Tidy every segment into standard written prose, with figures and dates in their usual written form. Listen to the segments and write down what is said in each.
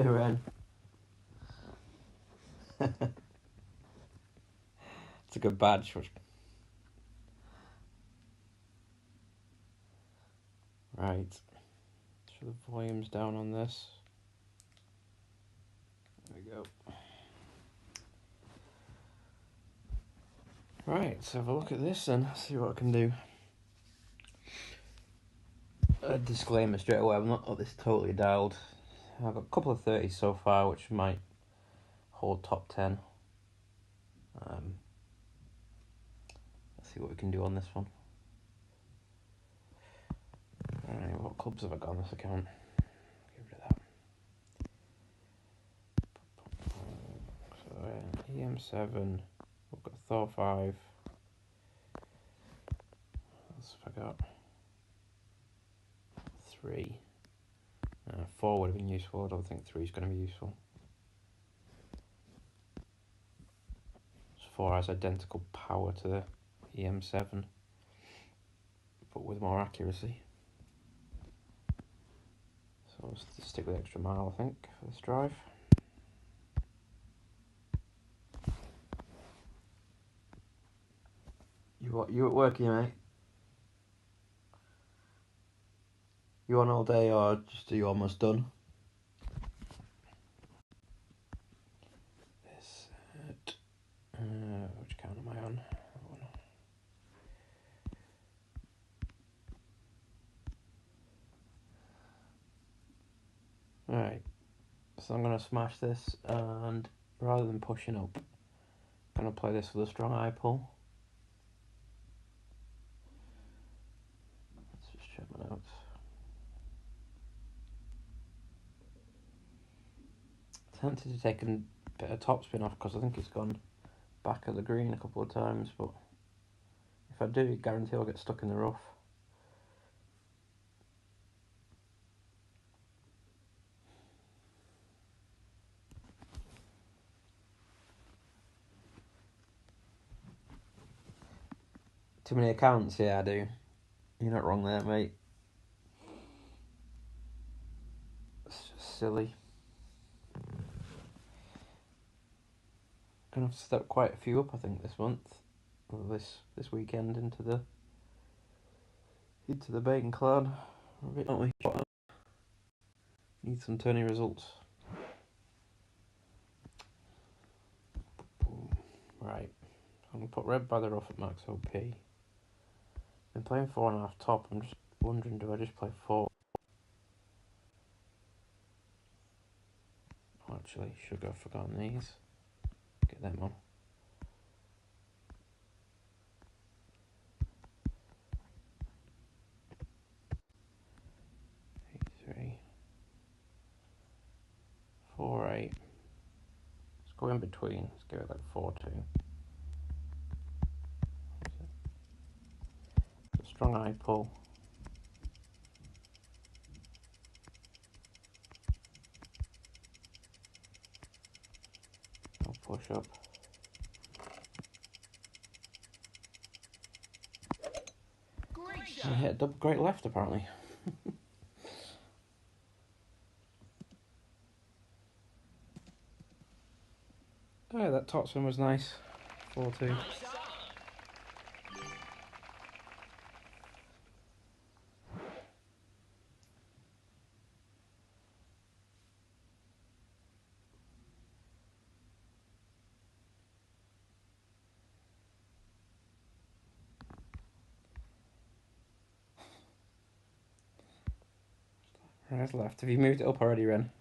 Ren. It's a good badge. Right. So the volume's down on this. There we go. Right, let's have a look at this and see what I can do. A disclaimer straight away, I've not got this totally dialed. I've got a couple of 30s so far, which might hold top 10. Let's see what we can do on this one. Alright, what clubs have I got on this account? Get rid of that. So EM7, we've got Thor 5. What else have I got? 3. 4 would have been useful. I don't think 3 is going to be useful. 4 has identical power to the EM7, but with more accuracy. So let's stick with extra mile, I think, for this drive. You at work, you mate? You on all day, or just are you almost done? This which count am I on? Alright, so I'm going to smash this, and rather than pushing up, I'm going to play this with a strong eye pull. Let's just check my notes. Tempted to take a bit of topspin off because I think it's gone back at the green a couple of times, but if I do, I guarantee I'll get stuck in the rough. Too many accounts? Yeah, I do. You're not wrong there, mate. It's just silly. Gonna have to step quite a few up, I think, this month, or this weekend into the Bacon Clan. Don't we? Need some tourney results. Right, I'm gonna put red by the rough at max OP. Been playing 4.5 top. I'm just wondering, do I just play 4? Oh, actually, sugar, I've forgotten these. Get them on. E3. 4-8. Let's go in between. Let's give it like 4-2. Strong eye pull. I'll push up. I hit a double great left apparently. Oh, that top spin was nice. 4-2. Right left. Have you moved it up already, Ren?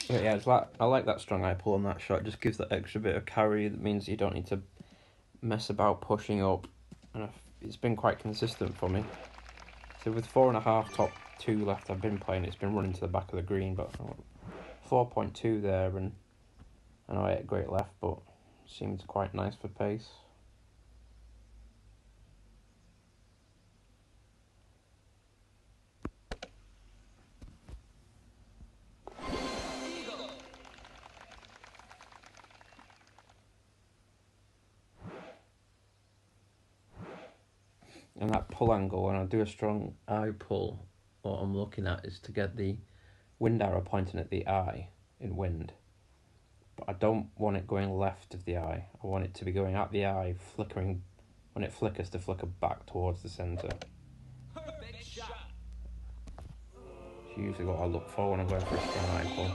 But yeah, I like that strong eye pull on that shot. It just gives that extra bit of carry. That means you don't need to mess about pushing up, and it's been quite consistent for me. So with 4.5 top 2 left, I've been playing. It's been running to the back of the green, but 4.2 there, and I know I hit great left, but seems quite nice for pace. And that pull angle, when I do a strong eye pull, what I'm looking at is to get the wind arrow pointing at the eye in wind. But I don't want it going left of the eye. I want it to be going at the eye, flickering, when it flickers, to flicker back towards the centre. Perfect shot. It's usually what I look for when I'm going for a strong eye pull.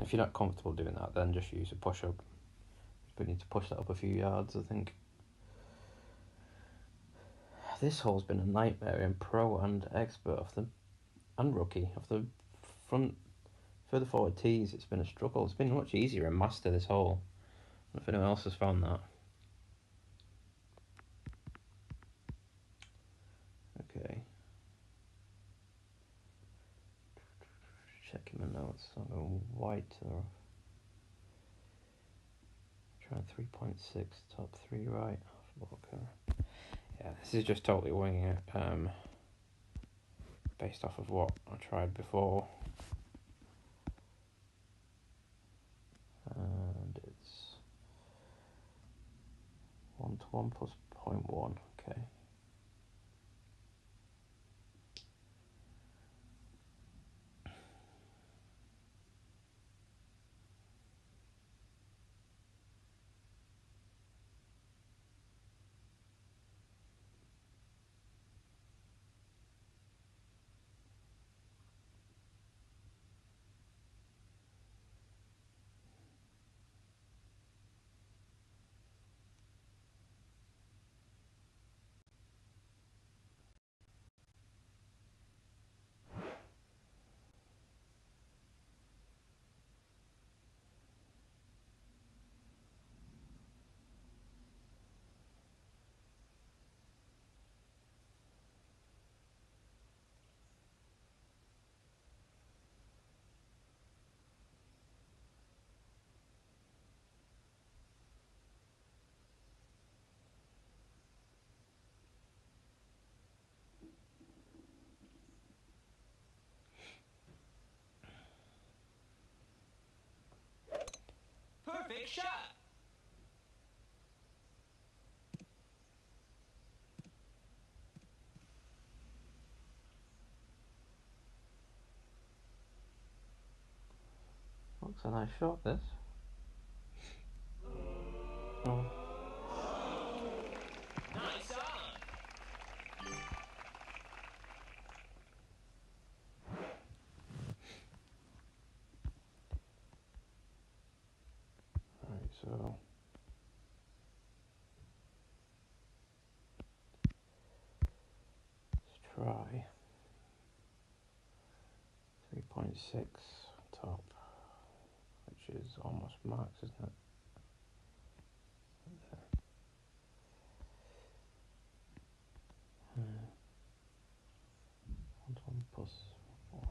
If you're not comfortable doing that, then just use a push-up. We need to push that up a few yards, I think. This hole's been a nightmare in pro and expert and rookie. Of the front, further forward tees, it's been a struggle. It's been much easier in master, this hole. I don't know if anyone else has found that. Okay. Checking my notes. I'll go white or trying 3.6, top 3 right, half blocker. Yeah, this is just totally winging it, based off of what I tried before. And it's 1 to 1 plus 0.1, okay. Perfect shot. Looks a nice shot, this. Oh. Nice on. Alright, so let's try 3.6 top, which is almost max, isn't it? There. 1 to 1 plus 1.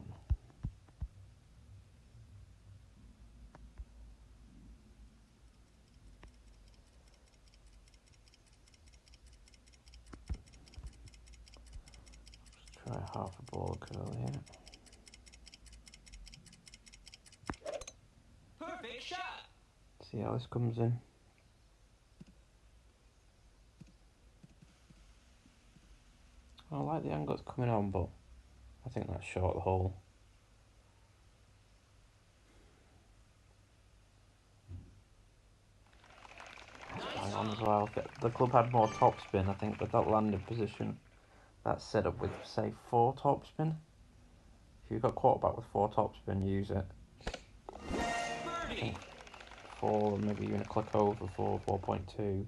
Let's try half a ball curl here. Perfect shot. See how this comes in. I like the angle it's coming on, but I think that's short the hole. Hang on as well. The club had more topspin, I think, with that landing position. That's set up with, say, 4 topspin. If you've got quarterback with 4 topspin, use it. Birdie. 4, maybe even a click over 4.2.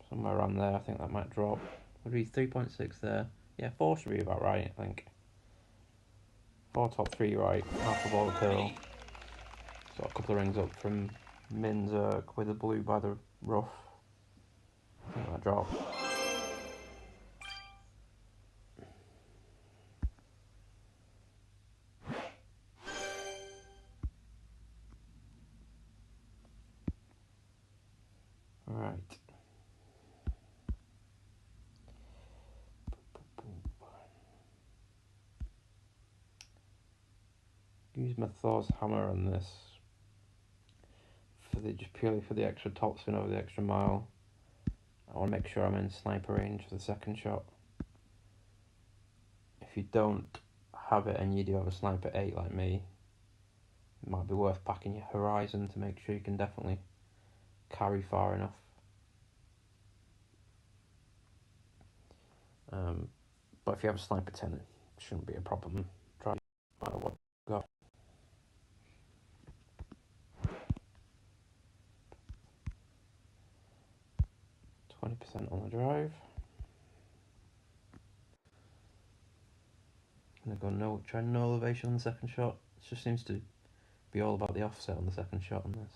Somewhere around there, I think that might drop. Would be 3.6 there. Yeah, 4 should be about right, I think. 4 top 3 right, half a ball curl. So a couple of rings up from Minzerk with a blue by the rough. I think that drops. Use my Thor's hammer on this for just purely for the extra topspin over the extra mile. I want to make sure I'm in sniper range for the second shot. If you don't have it and you do have a sniper 8 like me, it might be worth packing your horizon to make sure you can definitely carry far enough. But if you have a sniper 10, it shouldn't be a problem. Try no matter what you got. %20 on the drive. I'm gonna go try no elevation on the second shot. It just seems to be all about the offset on the second shot on this.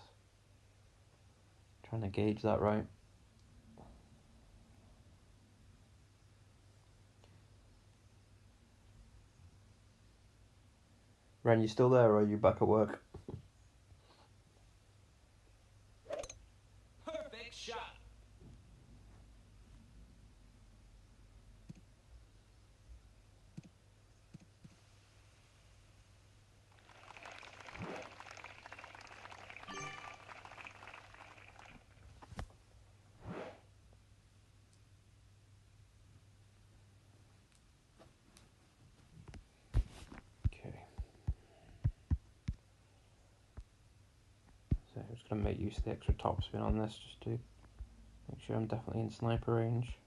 Trying to gauge that right. Ren, you still there or are you back at work? Perfect shot. Okay. So I'm just going to make use of the extra topspin on this just to make sure I'm definitely in sniper range.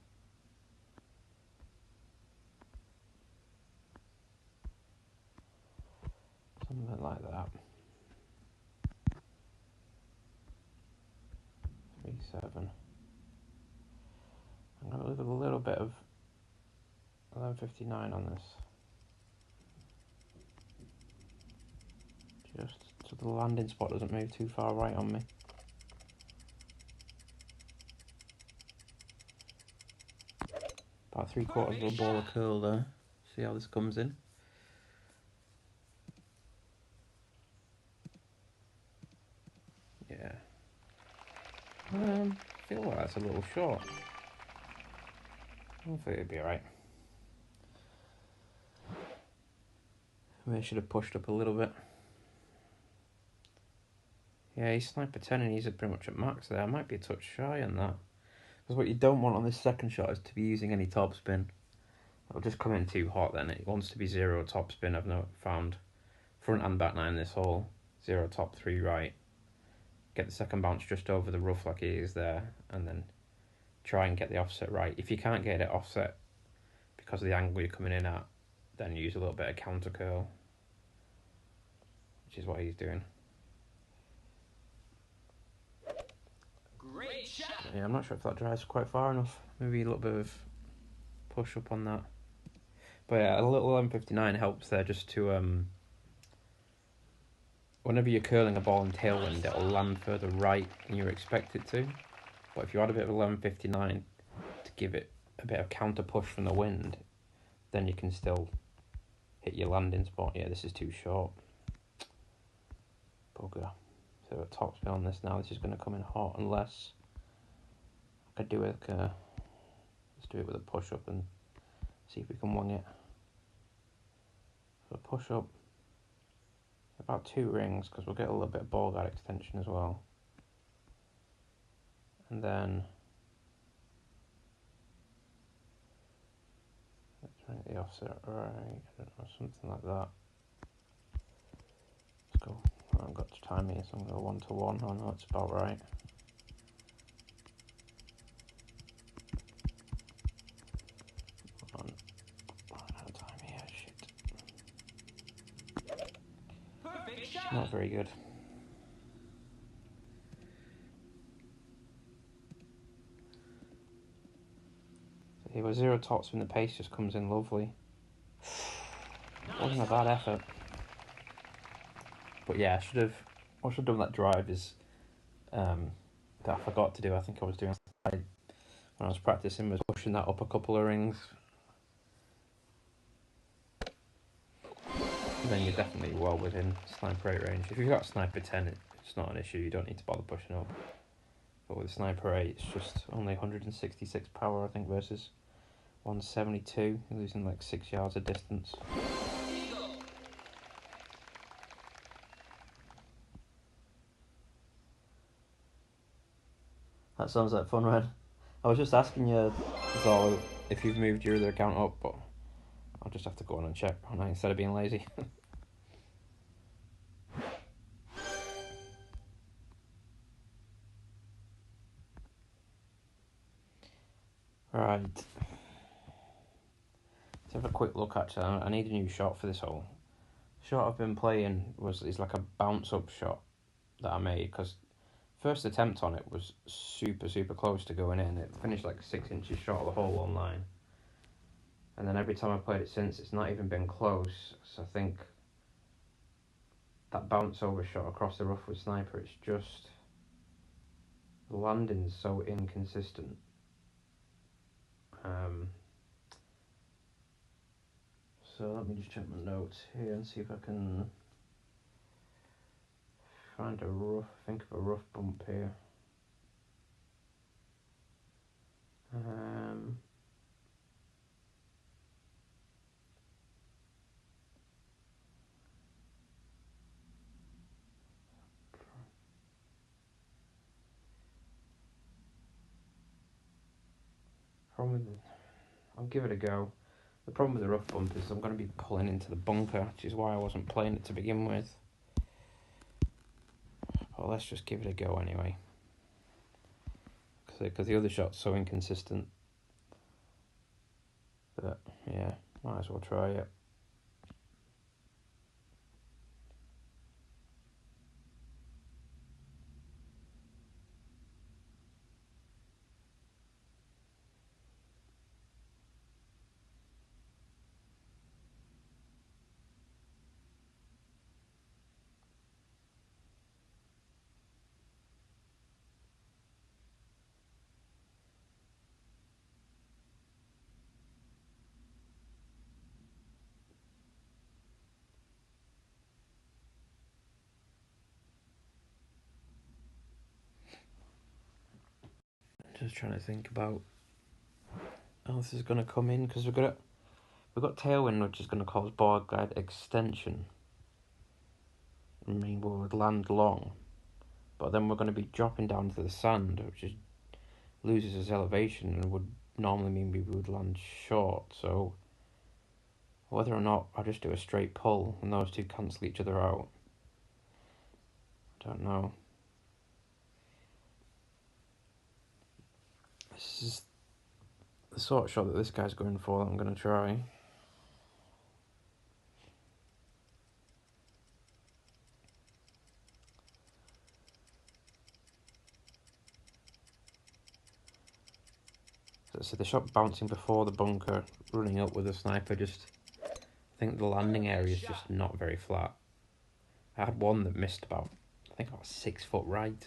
Something like that. 3-7. I'm going to leave a little bit of 1159 on this. Just so the landing spot doesn't move too far right on me. About 3/4 of a ball of curl there. See how this comes in. Yeah. Feel like that's a little short. Hopefully it'll be alright. Maybe I should have pushed up a little bit. Yeah, he's sniper 10 and he's pretty much at max there. I might be a touch shy on that. Because what you don't want on this second shot is to be using any topspin. It'll just come in too hot then. It wants to be 0 topspin. I've not found front and back 9 this hole. 0 top 3 right. Get the second bounce just over the rough like it is there. And then try and get the offset right. If you can't get it offset because of the angle you're coming in at, then use a little bit of counter curl. Which is what he's doing. Great shot. Yeah, I'm not sure if that drives quite far enough. Maybe a little bit of push up on that. But yeah, a little M59 helps there just to whenever you're curling a ball in tailwind, it'll land further right than you expect it to. But if you add a bit of 1159 to give it a bit of counter push from the wind, then you can still hit your landing spot. Yeah, this is too short. Bugger. So a topspin on this now. This is going to come in hot unless I could do it. Let's do it with a push up and see if we can wing it. So push up about 2 rings because we'll get a little bit of ball guard extension as well. And then let's make the offset right. I don't know, something like that. Let's go. I haven't got to time here, so I'm going to go 1 to 1. Oh no, it's about right. Hold on. Out of time here. Shit. Perfect shot. Not very good. So here with 0 topspin, the pace just comes in lovely. Wasn't a bad effort. But yeah, what I should have done with that drive is that I forgot to do. I think I was doing when I was practicing was pushing that up a couple of rings. And then you're definitely well within sniper 8 range. If you've got sniper 10, it's not an issue. You don't need to bother pushing up. But with sniper 8, it's just only 166 power, I think, versus 172. You're losing like 6 yards of distance. Eagle. That sounds like fun, Red. I was just asking you, Zolo, if you've moved your other account up, but I'll just have to go on and check on that instead of being lazy. Right. Let's have a quick look. Actually, I need a new shot for this hole. The shot I've been playing is like a bounce up shot that I made, because first attempt on it was super close to going in. It finished like 6 inches short of the hole on line. And then every time I played it since, it's not even been close. So I think that bounce over shot across the rough with sniper, it's just the landing's so inconsistent. So let me just check my notes here and see if I can find think of a rough bump here. I'll give it a go. The problem with the rough bump is I'm going to be pulling into the bunker, which is why I wasn't playing it to begin with. But let's just give it a go anyway. Because the other shot's so inconsistent. But yeah, might as well try it. Just trying to think about how this is going to come in, because we've got tailwind, which is going to cause board glide extension. I mean, we would land long, but then we're going to be dropping down to the sand, which loses its elevation and would normally mean we would land short. So whether or not I just do a straight pull and those two cancel each other out, I don't know. This is the sort of shot that this guy's going for that I'm going to try. So the shot bouncing before the bunker, running up with a sniper, I think the landing area is just not very flat. I had one that missed about 6 foot right,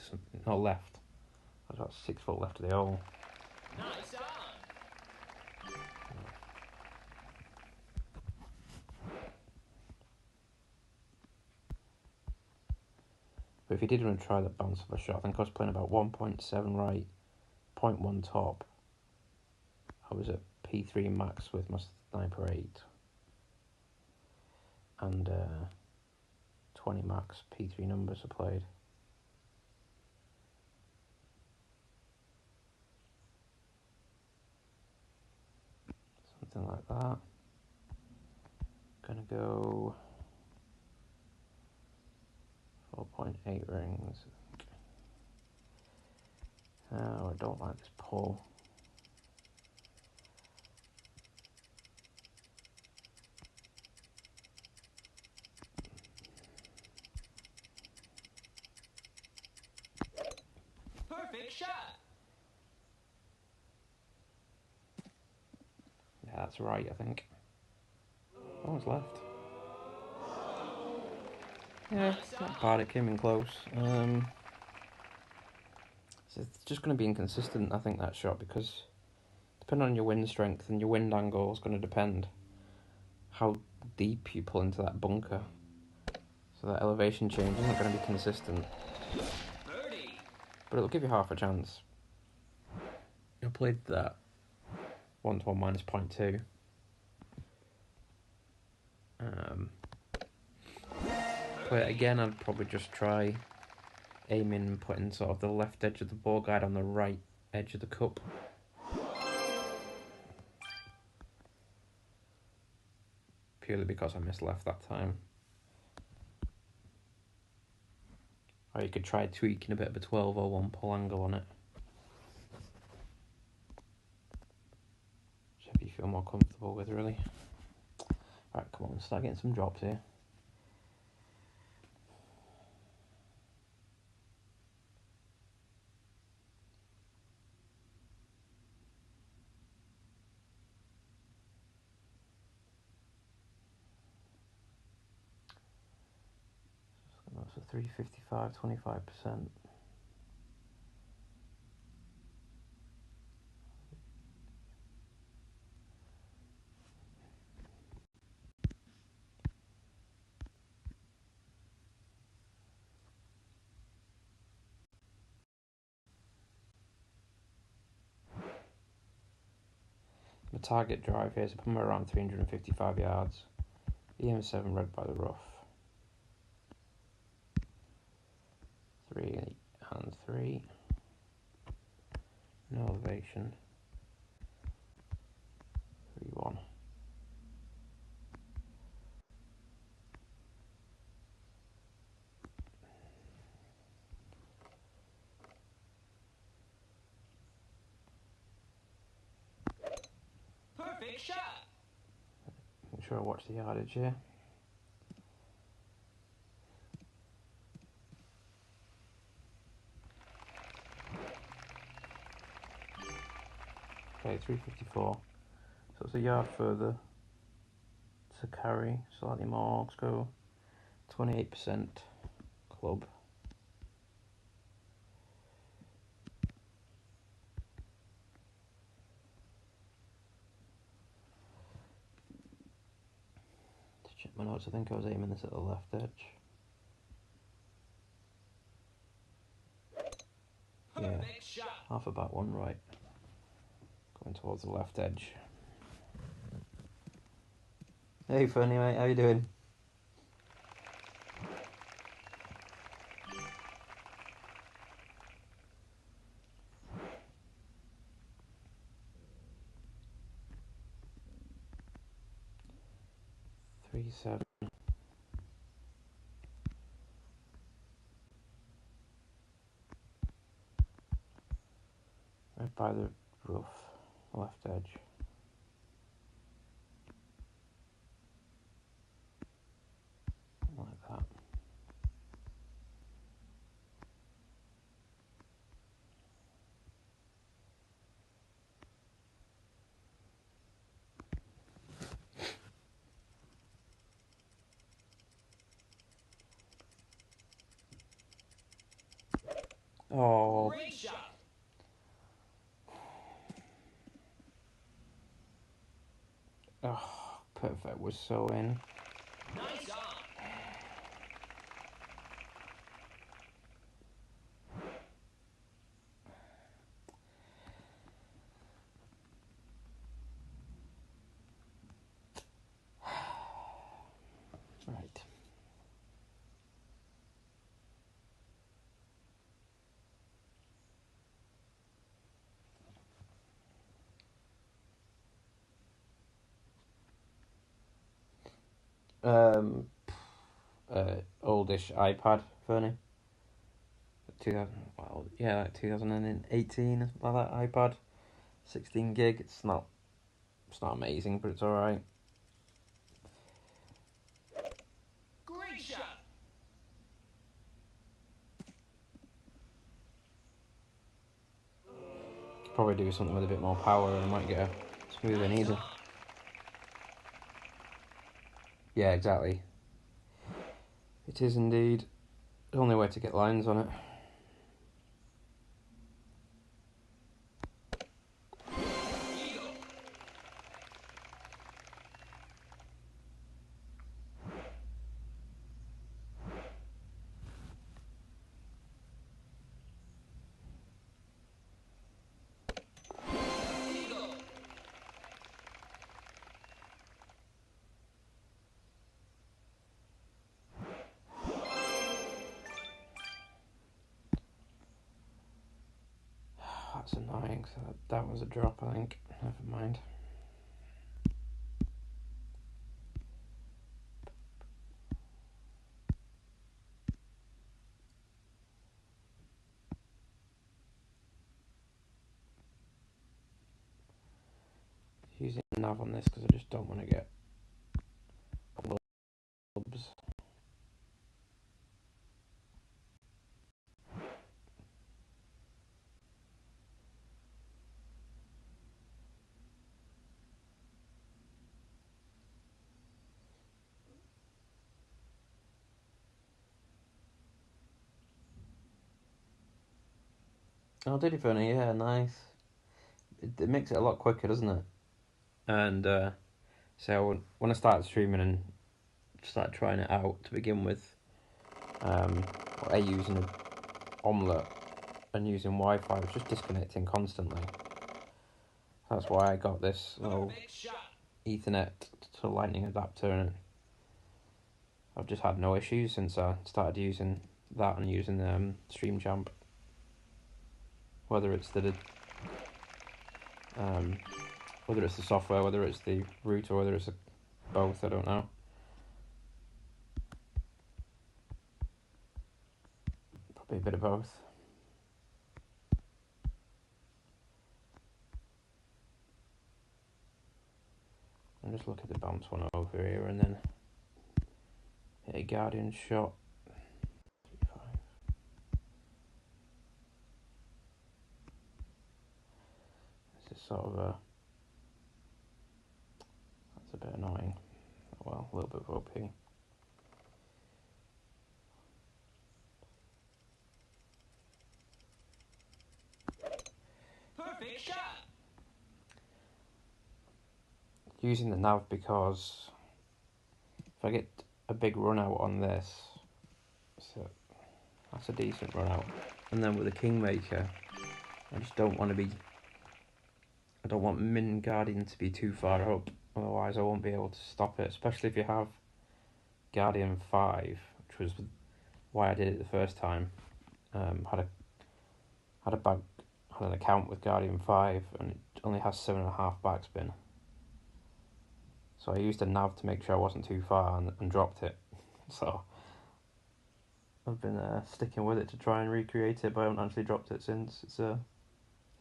not left. I was about 6 foot left of the hole. Nice on. But if you did want to try that bounce of a shot, I think I was playing about 1.7 right, 0.1 top. I was at P3 max with my sniper 8. And 20 max P3 numbers I played. Something like that. Gonna go 4.8 rings. Oh, I don't like this pull. Perfect shot. Yeah, that's right, I think. Oh, it's left. Yeah, it's not bad, it came in close. So it's just going to be inconsistent, I think, that shot, because depending on your wind strength and your wind angle is going to depend how deep you pull into that bunker. So that elevation change isn't going to be consistent. Birdie. But it'll give you half a chance. I played that 1 to 1 minus 0.2. Play it again, I'd probably just try aiming and putting sort of the left edge of the ball guide on the right edge of the cup. Purely because I missed left that time. Or you could try tweaking a bit of a 12-01 pull angle on it. Whichever you feel more comfortable with, really. Alright, come on, let's start getting some drops here. So 355, 25%. The target drive here is somewhere around 355 yards. EM7 red by the rough. 3 and 3. No elevation. 3-1. Perfect shot. Make sure I watch the yardage here. Okay, 354. So it's a yard further to carry, slightly more. Let's go 28% club. To check my notes, I think I was aiming this at the left edge. Perfect shot. Half about one right. Going towards the left edge. Hey Fernie mate, how you doing? Three, 7. Right by the roof, left edge. Like that. Oh, Great shot. oh, perfect. Was so in. Nice on. Right. Um, oldish iPad, Fernie. 2000, well, yeah, like 2018, like that iPad. 16 gig. It's not amazing, but it's alright. Great shot. Could probably do something with a bit more power and I might get a smoother Nice needle. on. Yeah, exactly. It is indeed. The only way to get lines on it. Eagle. Eagle. That's annoying, so that was a drop, I think. Never mind. Using nav on this because I just don't want to get clubs. Oh, did he funny? Yeah, nice. It makes it a lot quicker, doesn't it? And so when I started streaming and started trying it out to begin with, using an omelette and using Wi-Fi, I was just disconnecting constantly. That's why I got this little Perfect shot. Ethernet to Lightning adapter, and I've just had no issues since I started using that and using StreamJamp. Whether it's the software, whether it's the router, whether it's both, I don't know. Probably a bit of both. I'll just look at the bounce one over here and then hit a Guardian shot. 3-5. This is sort of that's a bit annoying. Well, a little bit of OP. Perfect shot. Using the nav because if I get a big run out on this, so that's a decent run out. And then with the Kingmaker, I just don't want to be. I don't want Min Guardian to be too far up, otherwise I won't be able to stop it. Especially if you have Guardian 5, which was why I did it the first time. Had an account with Guardian 5 and it only has 7.5 backspin. So I used a nav to make sure I wasn't too far and dropped it. So I've been sticking with it to try and recreate it, but I haven't actually dropped it since. It's a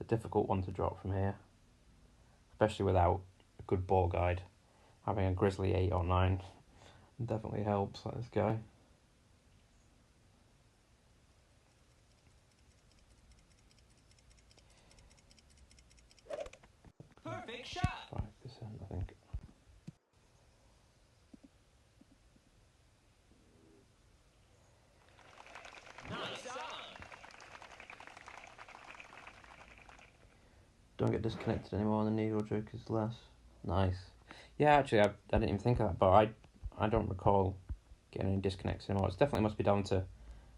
difficult one to drop from here, especially without a good ball guide. Having a Grizzly 8 or 9 definitely helps, like this guy. Perfect shot. 5%, I think. Nice on. Don't get disconnected anymore, and the needle jerk is less. Nice. Yeah, actually, I didn't even think of that, but I don't recall getting any disconnects anymore. It definitely must be down to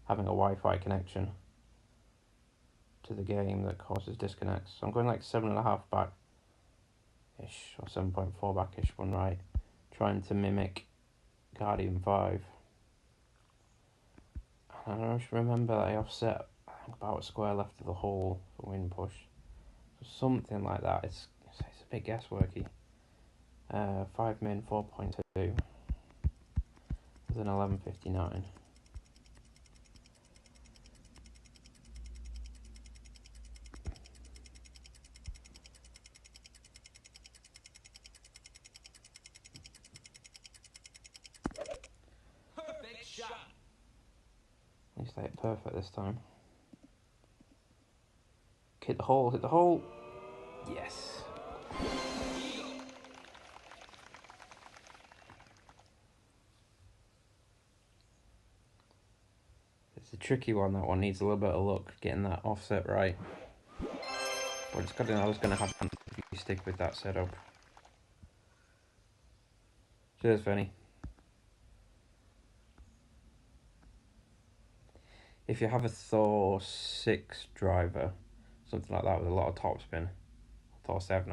having a Wi-Fi connection to the game that causes disconnects. So I'm going like 7.5 back-ish, or 7.4 back-ish one right, trying to mimic Guardian 5. And I just remember that I offset, I think, about a square left of the hole for wind push. Something like that. It's a bit guessworky. 5 min 4.2 with an 1159. Perfect shot. At least I hit perfect this time. Hit the hole, hit the hole. Yes. Eagle. It's a tricky one, that one needs a little bit of luck getting that offset right. But it's got to, I was going to have to stick with that setup. Cheers, Fanny. If you have a Thor 6 driver, something like that with a lot of topspin, Thor 7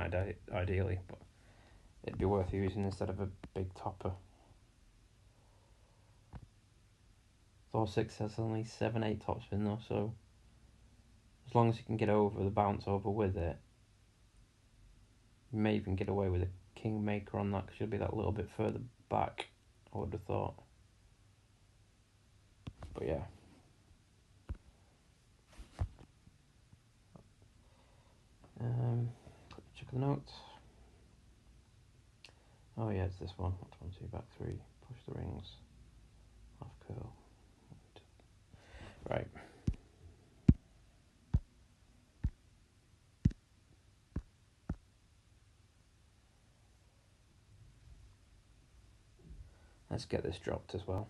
ideally, but it'd be worth using instead of a big topper. Thor 6 has only 7-8 topspin though, so As long as you can get over the bounce over with it, you may even get away with a Kingmaker on that because you'll be that little bit further back, I would have thought. But yeah. Check the notes. Oh yeah, it's this one. 1, 2, back 3. Push the rings. Half curl. Right. Let's get this dropped as well.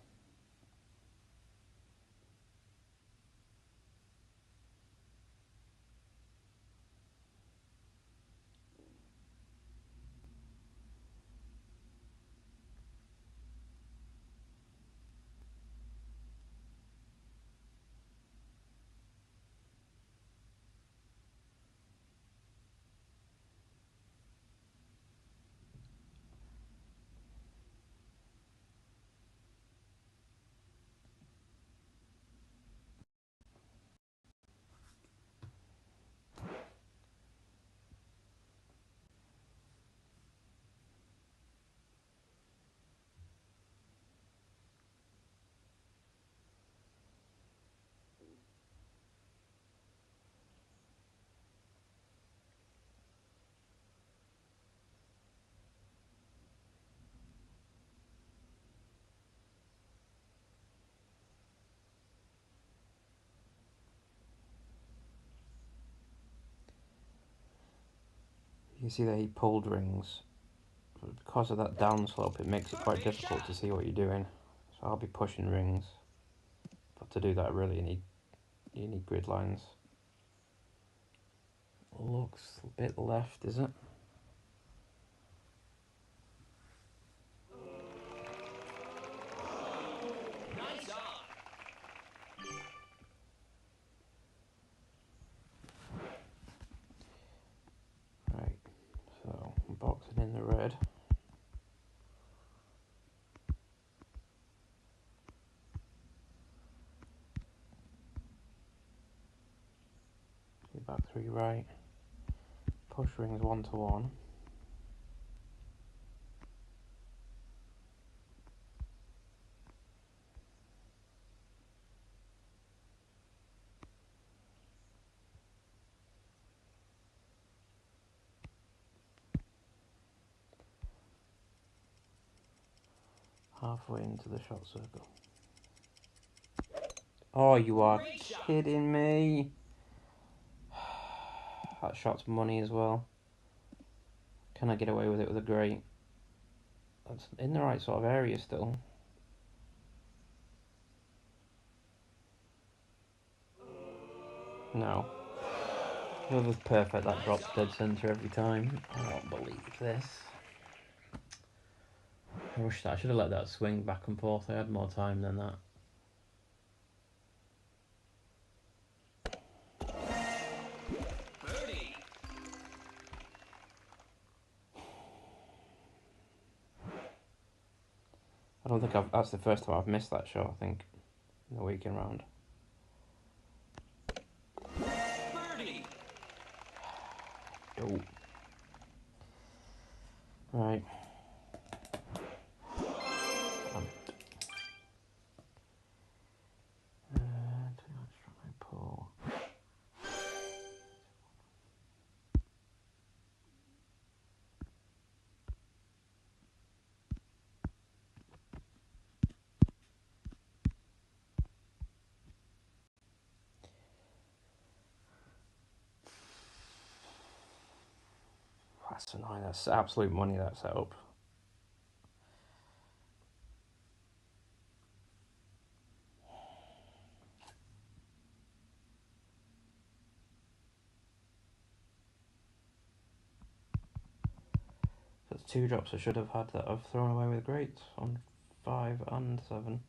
You can see that he pulled rings. But because of that downslope, it makes it quite difficult to see what you're doing. So I'll be pushing rings. But to do that, really, you need grid lines. Looks a bit left, is it? Nice on. Right, so I'm boxing in the red. Back 3 right. Push rings 1 to 1. Halfway into the shot circle. Oh, you are kidding me. That shot's money as well. Can I get away with it with a great? That's in the right sort of area still. No. Whoever's perfect, that drops dead centre every time. I don't believe this. I wish that I should have let that swing back and forth. I had more time than that. Birdie. I don't think that's the first time I've missed that shot, I think, in the weekend round. Birdie. Oh. Right. Let's try and pull. That's annoying. That's absolute money, that setup. That's 2 drops I should have had that I've thrown away with greats on 5 and 7.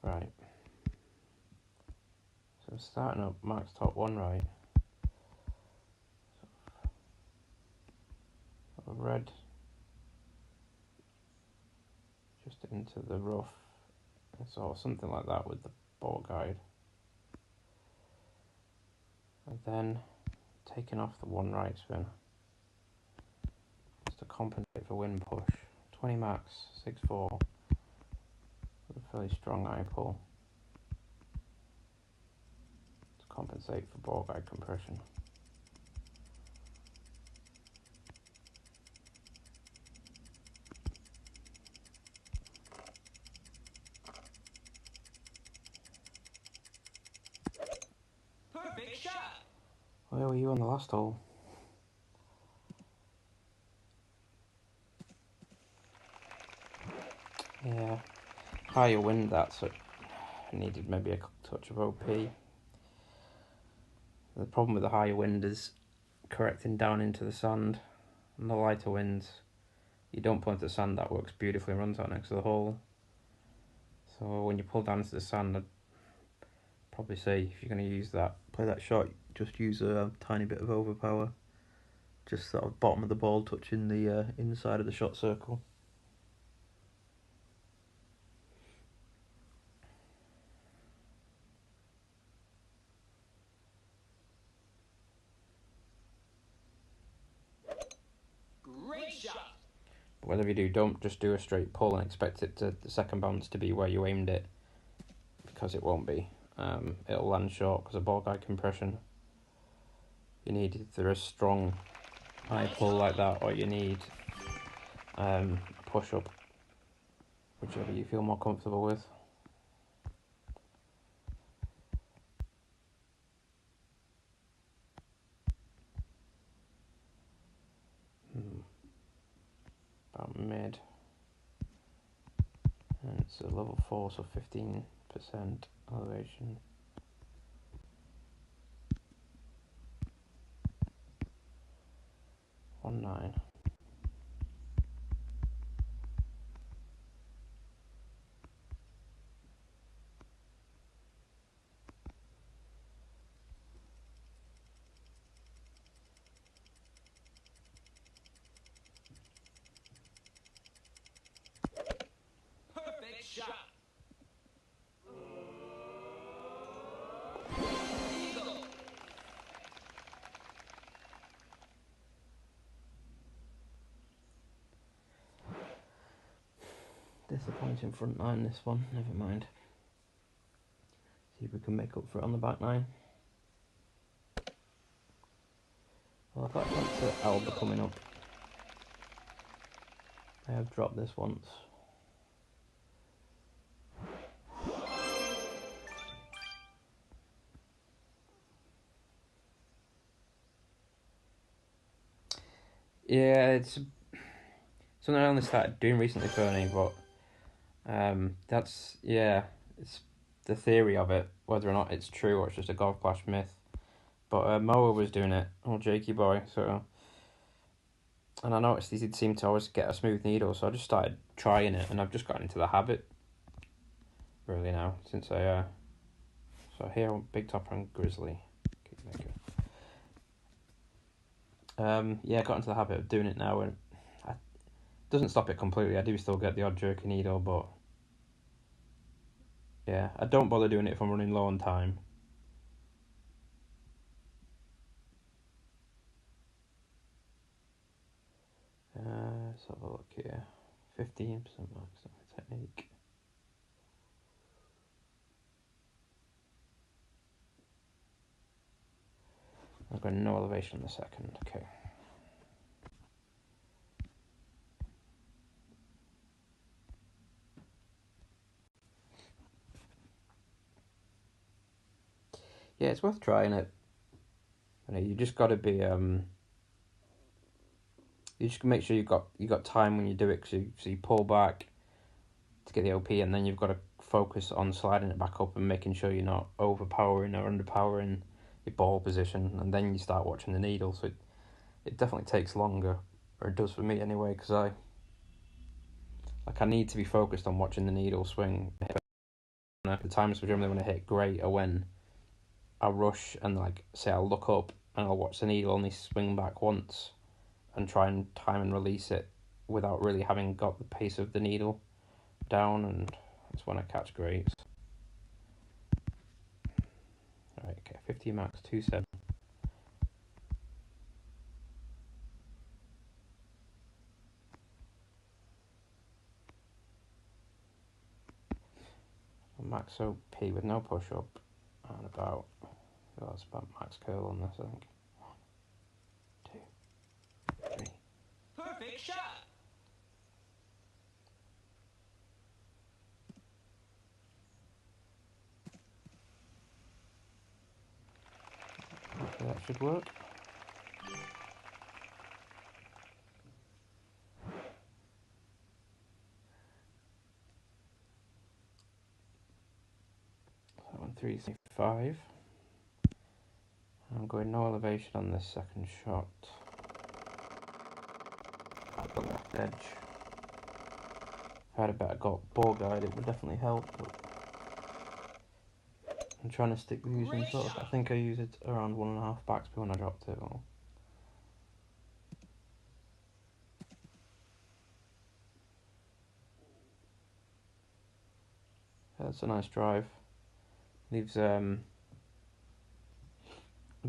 Right. So I'm starting up max top 1 right. red just into the rough, so something like that with the ball guide, and then taking off the one right spin just to compensate for wind push. 20 max, 6-4 with a fairly strong eye pull to compensate for ball guide compression. Perfect shot. Where were you on the last hole? Yeah, higher wind, that's it. Needed maybe a touch of OP. The problem with the higher wind is correcting down into the sand, and the lighter winds, you don't pull into the sand, that works beautifully and runs out next to the hole. So when you pull down into the sand, I'd probably say if you're going to use that, play that shot, just use a tiny bit of overpower, just sort of bottom of the ball touching the inside of the shot circle. Great shot. But whatever you do, don't just do a straight pull and expect it to the second bounce to be where you aimed it, because it won't be. It'll land short because of ball guide compression. You need either a strong eye pull like that, or you need a push up, whichever you feel more comfortable with. About mid, and it's a level 4, so 15% elevation. One nine. Perfect shot. Eagle. Disappointing front nine this one, never mind. See if we can make up for it on the back nine. Well, I've got a chance at Alba coming up. I have dropped this once. Yeah, it's something I only started doing recently, Fernie, but that's, yeah, it's the theory of it, whether or not it's true or it's just a golf clash myth. But Moa was doing it, old Jakey boy, so, and I noticed he did seem to always get a smooth needle, so I just started trying it, and I've just gotten into the habit, really now, since I, so here, Big Topper and Grizzly, Kickmaker. Yeah, I got into the habit of doing it now, and it doesn't stop it completely. I do still get the odd jerky needle, but yeah, I don't bother doing it if I'm running low on time. Let's have a look here. 15% max technique. I've got no elevation in the second. Okay. Yeah, it's worth trying it. You know, you just got to be you just make sure you got time when you do it, so you pull back to get the OP, and then you've got to focus on sliding it back up and making sure you're not overpowering or underpowering your ball position, and then you start watching the needle. So it definitely takes longer, or it does for me anyway, because I need to be focused on watching the needle swing. The times which generally when I hit great are when I rush and, like, say I'll look up and I'll watch the needle only swing back once, and try and time and release it without really having got the pace of the needle down, and that's when I catch greats. Alright, okay, 50 max, 2.7. Max OP with no push up, and about, well, that's about max curl on this, I think. 1, 2, 3. Perfect shot. Hopefully that should work. That one, 3.5. I'm going no elevation on this second shot. At the left edge. If I had a better ball guide, it would definitely help. But I'm trying to stick with using sort of. I think I use it around 1.5 backspin when I dropped it. Or that's a nice drive. Leaves a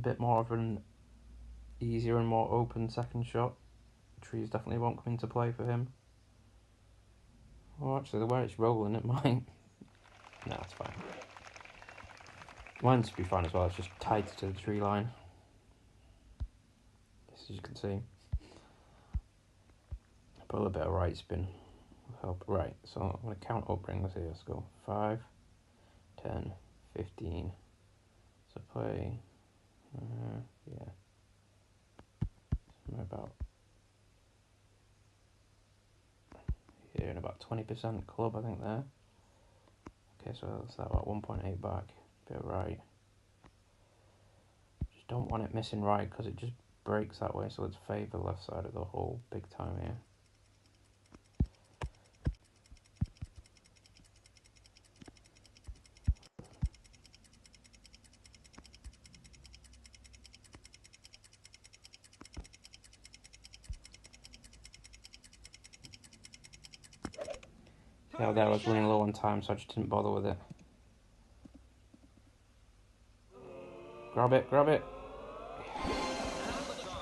bit more of an easier and more open second shot. Trees definitely won't come into play for him. Oh, actually, the way it's rolling, it might. No, it's fine. Mine's to be fine as well. It's just tied to the tree line. As you can see. Put a little bit of right spin will help. Right, so I'm going to count up rings here. Let's go 5, 10, 15. So play, yeah, somewhere about here and about 20% club, I think there. Okay, so that's that, about 1.8 back, bit of right. Just don't want it missing right because it just breaks that way, so let's favour left side of the hole big time here. See how there I was running low on time, so I just didn't bother with it. Grab it, grab it. Albatross.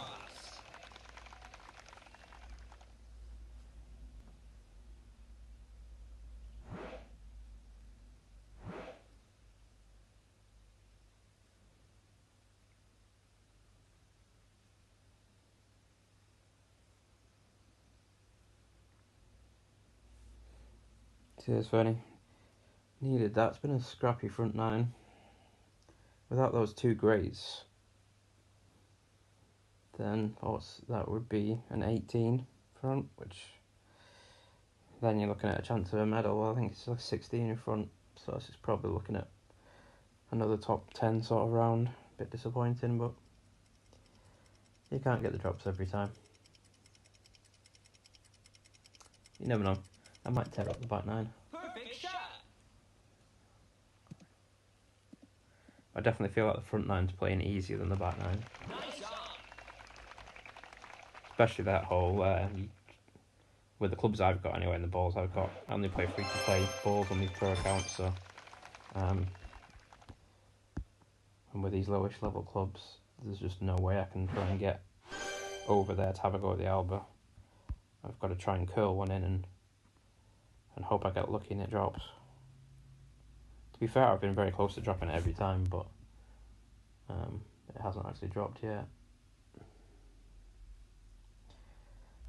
Cheers, Fernie. Needed that. It's been a scrappy front nine. Without those two greats, then that would be an 18 front, which then you're looking at a chance of a medal. Well, I think it's like 16 in front, so it's probably looking at another top 10 sort of round. Bit disappointing, but you can't get the drops every time. You never know. I might tear up the back nine. Perfect shot. I definitely feel like the front nine's playing easier than the back nine. Nice on. Especially that hole with the clubs I've got anyway and the balls I've got. I only play free to play balls on these pro accounts, so and with these lowish level clubs, there's just no way I can try and get over there to have a go at the Alba. I've got to try and curl one in and hope I get lucky and it drops. To be fair, I've been very close to dropping it every time, but it hasn't actually dropped yet.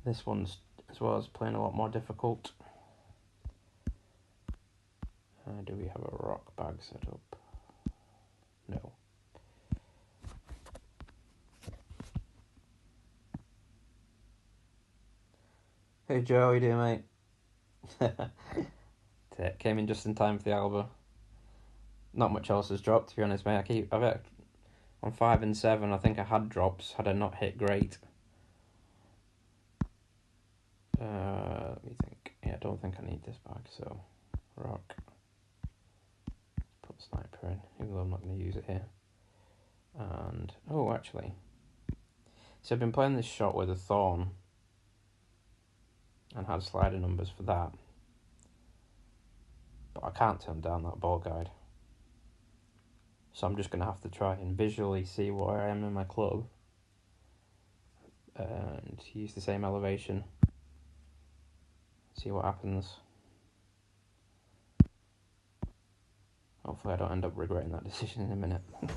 This one's, as well as playing a lot more difficult. Do we have a rock bag set up? No. Hey Joe, how you doing, mate? Came in just in time for the Alba. Not much else has dropped, to be honest, mate. I've on 5 and 7. I think I had drops had I not hit great. Let me think. Yeah, I don't think I need this bag, so rock. Put sniper in, even though I'm not going to use it here. And oh, actually, So I've been playing this shot with a thorn and had slider numbers for that. But I can't turn down that ball guide. So I'm just going to have to try and visually see where I am in my club and use the same elevation. See what happens. Hopefully I don't end up regretting that decision in a minute. I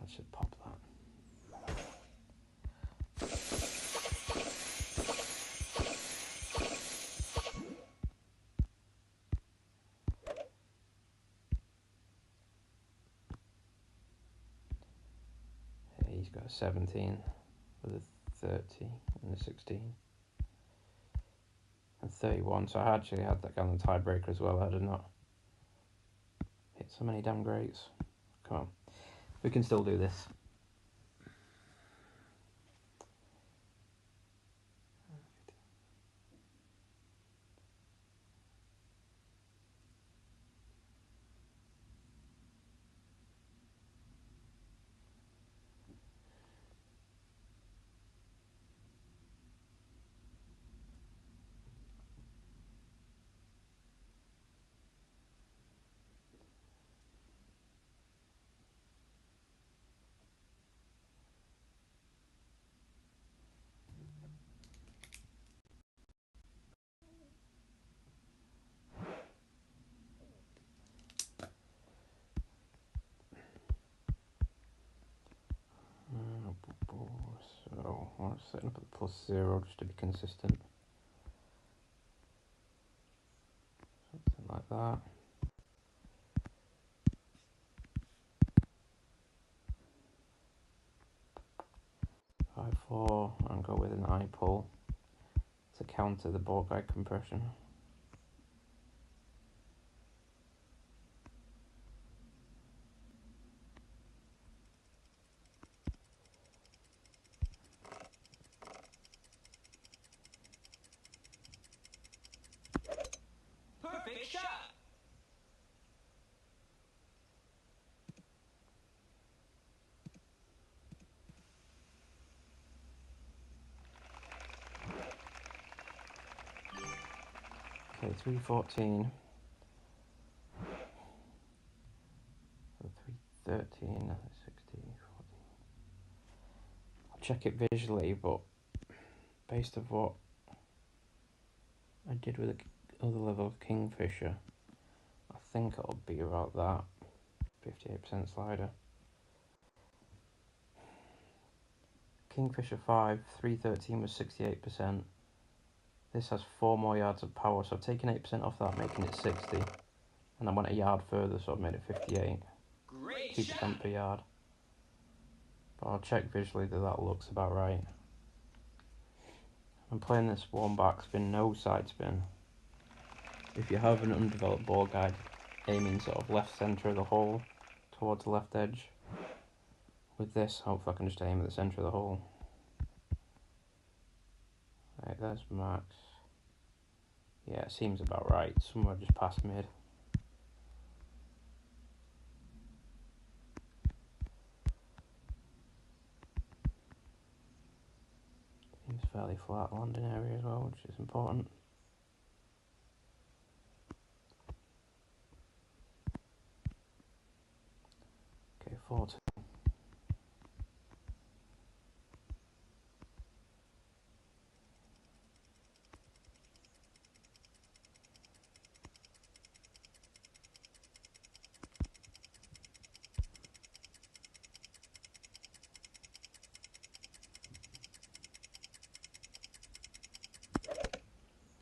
should pop that. Yeah, he's got a 17 with a 30 and a 16. And 31, so I actually had that guy on the tiebreaker as well. I did not hit so many damn greats. Come on. We can still do this. So I'm setting up at +0 just to be consistent. Something like that. 5-4 and go with an eye pull to counter the ball guide compression. Perfect shot. Okay, 314. 313, 16, 14. I'll check it visually, but based on what I did with the other level of Kingfisher, I think it'll be about that. 58% slider. Kingfisher 5, 313 was 68%. This has 4 more yards of power, so I've taken 8% off that, making it 60. And I went a yard further, so I've made it 58. Great 2% shot. per yard. But I'll check visually that looks about right. I'm playing this one backspin, no side spin. If you have an undeveloped ball guide, aiming sort of left centre of the hole towards the left edge. With this, hopefully I can just aim at the centre of the hole. Right, there's max. Yeah, it seems about right, somewhere just past mid. Seems fairly flat landing area as well, which is important. Okay, 40.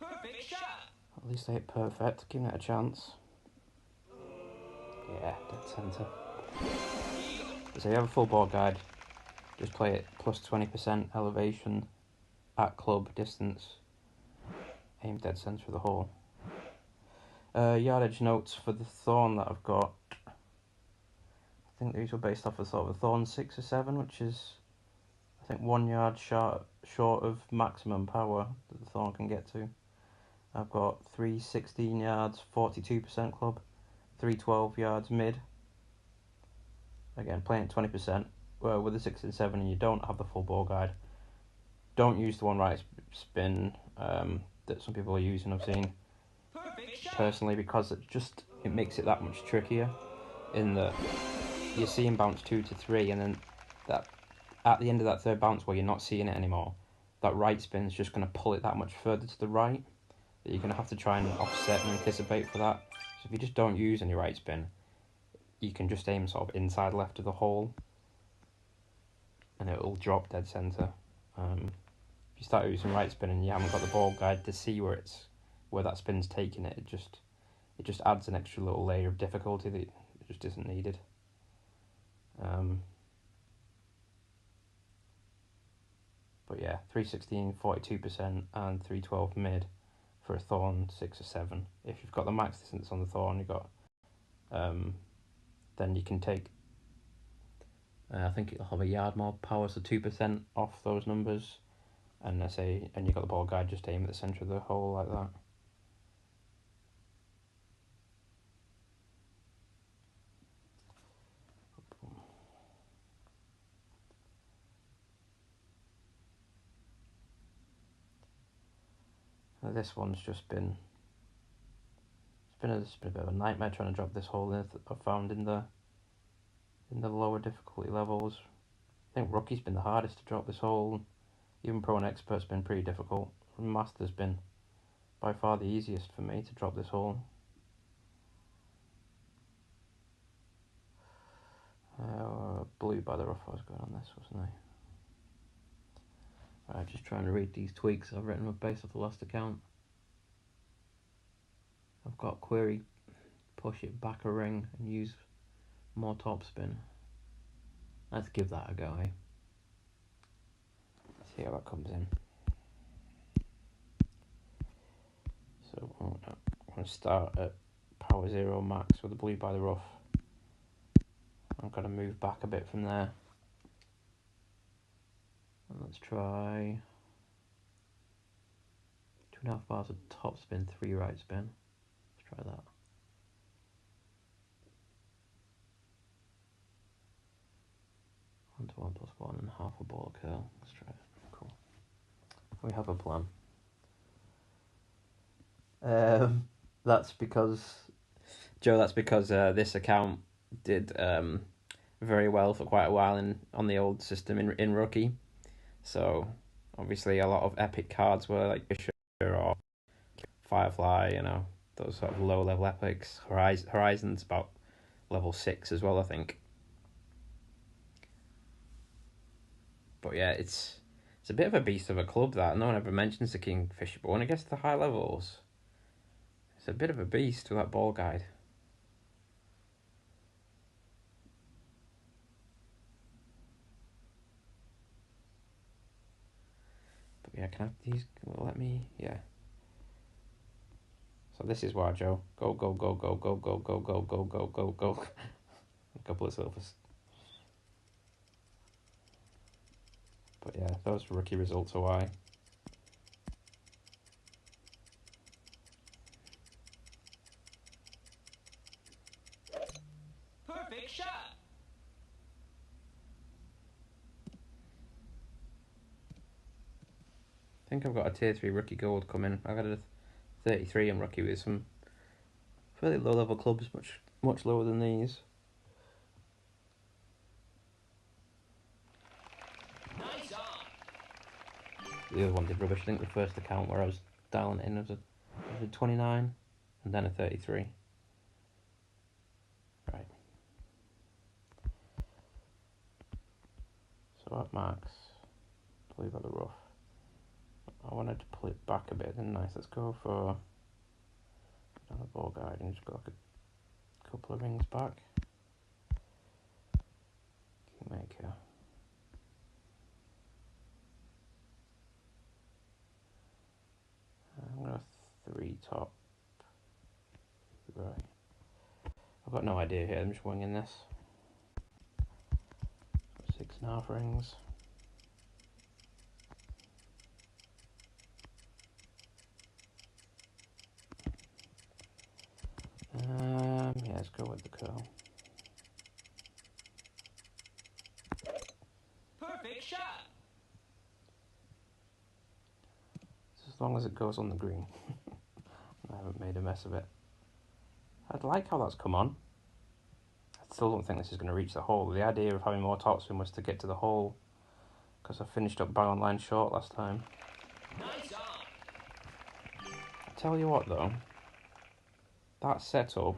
Perfect shot. At least I hit perfect, giving it a chance. Yeah, dead centre. So you have a full ball guide, just play it plus 20% elevation at club distance, aim dead centre of the hole. Yardage notes for the thorn that I've got. I think these were based off of sort of a thorn 6 or 7, which is I think 1 yard short of maximum power that the thorn can get to. I've got 316 yards, 42% club, 312 yards mid. Again, playing at 20%, with a 6 and 7 and you don't have the full ball guide, don't use the one right spin that some people are using. I've seen personally, because it makes it that much trickier. In that you're seeing bounce 2 to 3, and then that at the end of that third bounce where you're not seeing it anymore, that right spin's just going to pull it that much further to the right that you're going to have to try and offset and anticipate for that. So if you just don't use any right spin, you can just aim sort of inside left of the hole and it'll drop dead centre. If you start using right spin and you haven't got the ball guide to see where that spin's taking it, it just adds an extra little layer of difficulty that just isn't needed. But yeah, 316, 42% and 312 mid for a thorn 6 or 7. If you've got the max distance on the thorn, you've got then you can take I think it'll have a yard more power, so 2% off those numbers, and and you've got the ball guide, just aim at the centre of the hole like that. This one's just been it's been a bit of a nightmare trying to drop this hole in. I've found in the lower difficulty levels. I think rookie's been the hardest to drop this hole. Even pro and expert's been pretty difficult. Master's been by far the easiest for me to drop this hole. Blue by the rough I was going on this, wasn't I? Right, just trying to read these tweaks I've written based off the last account. I've got query, push it back a ring and use more topspin. Let's give that a go, eh? See how that comes in. So I'm going to start at power 0 max with the blue by the rough. I'm going to move back a bit from there. And let's try 2.5 bars of top spin, 3 right spin. Let's try that. One to 1 plus 1.5 a ball curl. Let's try it. Cool. We have a plan. That's because this account did very well for quite a while on the old system in Rookie. So obviously a lot of epic cards were like Bishop or Firefly, those sort of low level epics. Horizon's about level 6 as well, I think. But yeah, it's a bit of a beast of a club that no one ever mentions the Kingfisher, but when it gets to the high levels, it's a bit of a beast with that ball guide. But yeah, can I these let me? Yeah. So this is why, Joe. Go, go, go, go, go, go, go, go, go, go, go, go. A couple of silvers. But yeah, those rookie results are why. Perfect shot. I think I've got a tier 3 rookie gold coming. I got a 33 in rookie with some fairly low level clubs, much lower than these. Nice on. The other one did rubbish. I think the first account where I was dialing it in was a 29 and then a 33. Right. So at max, blue by the rough. I wanted to pull it back a bit, didn't I? So let's go for another ball guide and just go like a couple of rings back. Kingmaker. I'm going to 3 top. Right. I've got no idea here, I'm just winging this. 6.5 rings. Yeah, let's go with the curl. shot. As long as it goes on the green. I haven't made a mess of it. I like how that's come on. I still don't think this is going to reach the hole. The idea of having more topspin was to get to the hole, because I finished up bang on line short last time. Nice on. I tell you what though, that setup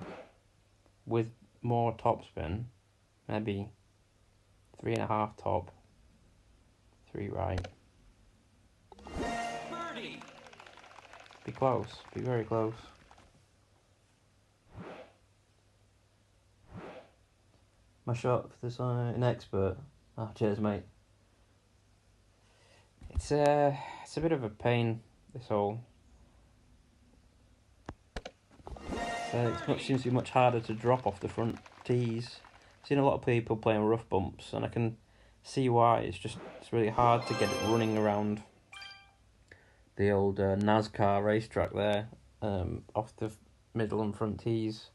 with more topspin, maybe 3.5 top, 3 right. Birdie. Be close, be very close. My shot for this an expert. Ah, cheers, mate. It's a bit of a pain, this hole. It seems to be much harder to drop off the front tees. I've seen a lot of people playing rough bumps, and I can see why. It's really hard to get it running around the old NASCAR racetrack there, off the middle and front tees.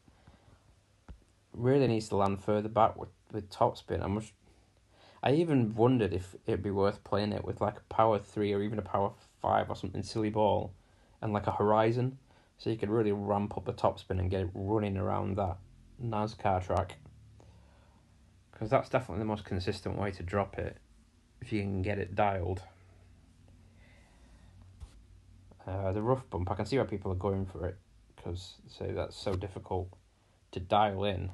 Really needs to land further back with topspin. I even wondered if it'd be worth playing it with like a power 3 or even a power 5 or something silly ball, and like a horizon, so you could really ramp up the topspin and get it running around that NASCAR track. Because that's definitely the most consistent way to drop it, if you can get it dialed. The rough bump, I can see why people are going for it, because that's so difficult to dial in.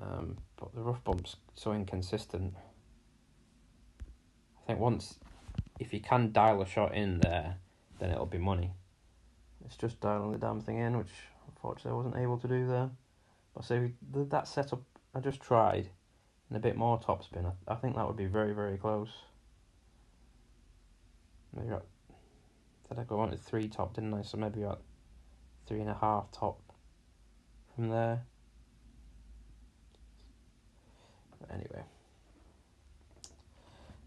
But the rough bump's so inconsistent. I think if you can dial a shot in there, then it'll be money. It's just dialing the damn thing in, which unfortunately I wasn't able to do there. But so that setup I just tried, and a bit more topspin, I think that would be very, very close. Maybe I wanted 3 top, didn't I? So maybe about 3.5 top from there. But anyway,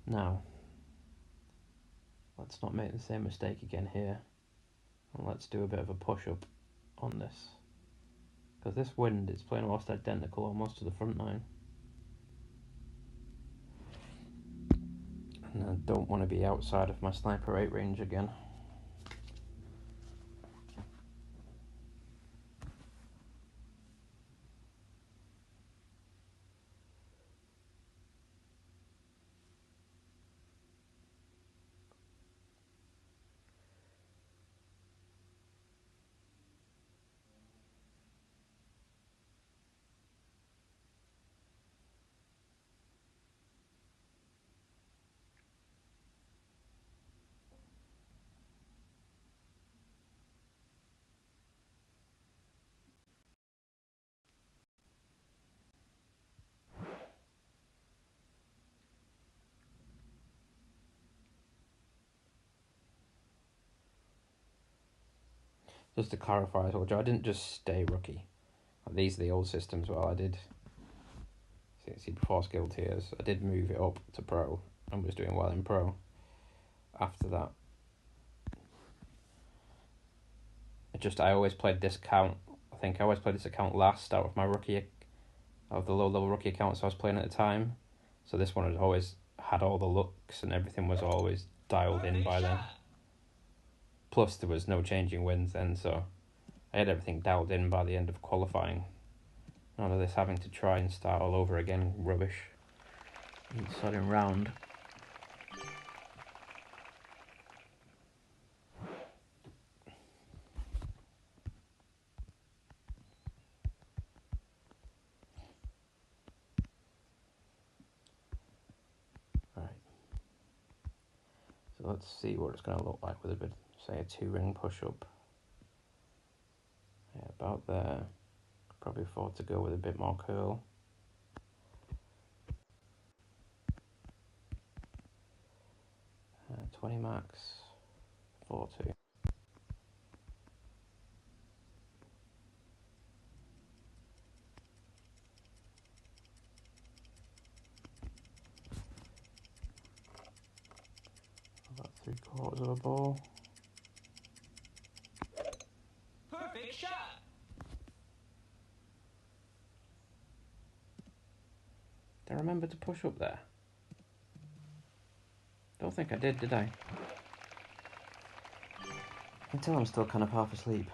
now let's not make the same mistake again here, and let's do a bit of a push up on this, because this wind is playing almost identical almost to the front nine, and I don't want to be outside of my sniper 8 range again. Just to clarify as well, Joe, I didn't just stay rookie. These are the old systems. Well, I did. See, before skill tiers, I did move it up to pro and was doing well in pro. After that, I always played this account. I think I always played this account last out of my the low level rookie accounts I was playing at the time. So this one had always had all the looks and everything was always dialed in by then. Plus there was no changing winds then, so I had everything dialed in by the end of qualifying. None of this having to try and start all over again, rubbish. Starting round. Right. So let's see what it's going to look like with a bit, say a 2-ring push-up. Yeah, about there. Probably afford to go with a bit more curl. Uh, 20 max, 40. About 3/4 of a ball. Perfect shot. Did I remember to push up there? Don't think I did I? Until I'm still kind of half asleep.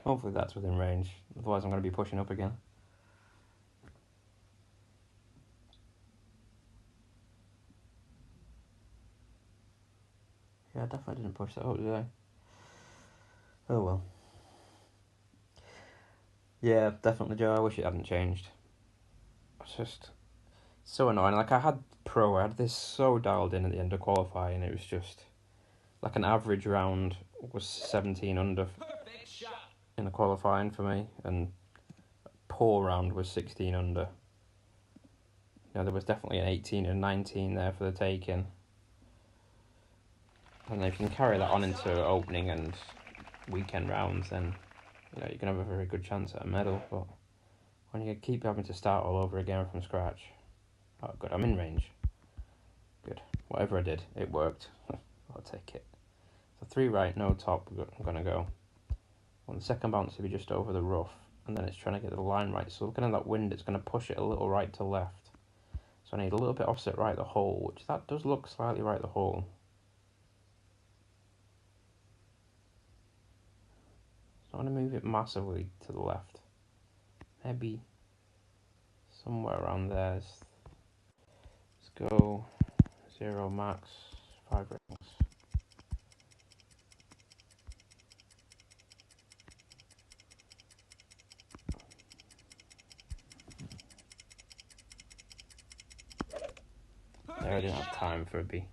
Hopefully that's within range, otherwise I'm going to be pushing up again. Yeah, I definitely didn't push that up, did I? Oh well. Yeah, definitely, Joe. I wish it hadn't changed. It's just so annoying. Like, I had this so dialed in at the end of qualifying, it was just like an average round was 17 under Perfect shot. in the qualifying for me, and poor round was 16 under. You know, there was definitely an 18 and 19 there for the taking. And if you can carry that on into opening and weekend rounds, then you know you can have a very good chance at a medal. But when you keep having to start all over again from scratch, oh good, I'm in range. Good, whatever I did, it worked. I'll take it. So 3 right, no top. I'm gonna go. On the second bounce, to be just over the rough, and then it's trying to get the line right. So looking at that wind, it's going to push it a little right to left. So I need a little bit offset right the hole, which that does look slightly right the hole. So I'm going to move it massively to the left. Maybe somewhere around there. Let's go 0 max, 5 rings. There, I didn't have time for the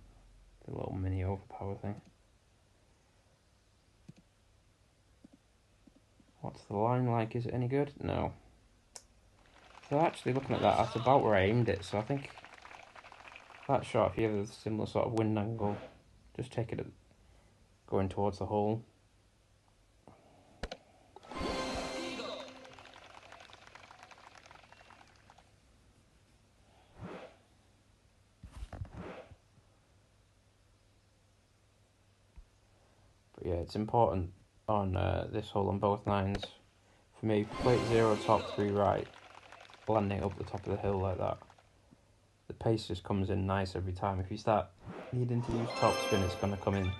little mini overpower thing. What's the line like? Is it any good? No. So actually looking at that, that's about where I aimed it. So I think that shot, if you have a similar sort of wind angle, just take it at going towards the hole. Eagle. But yeah, it's important on this hole on both nines. For me, plate 0 top, 3 right, landing up the top of the hill like that. The pace just comes in nice every time. If you start needing to use topspin, it's going to come in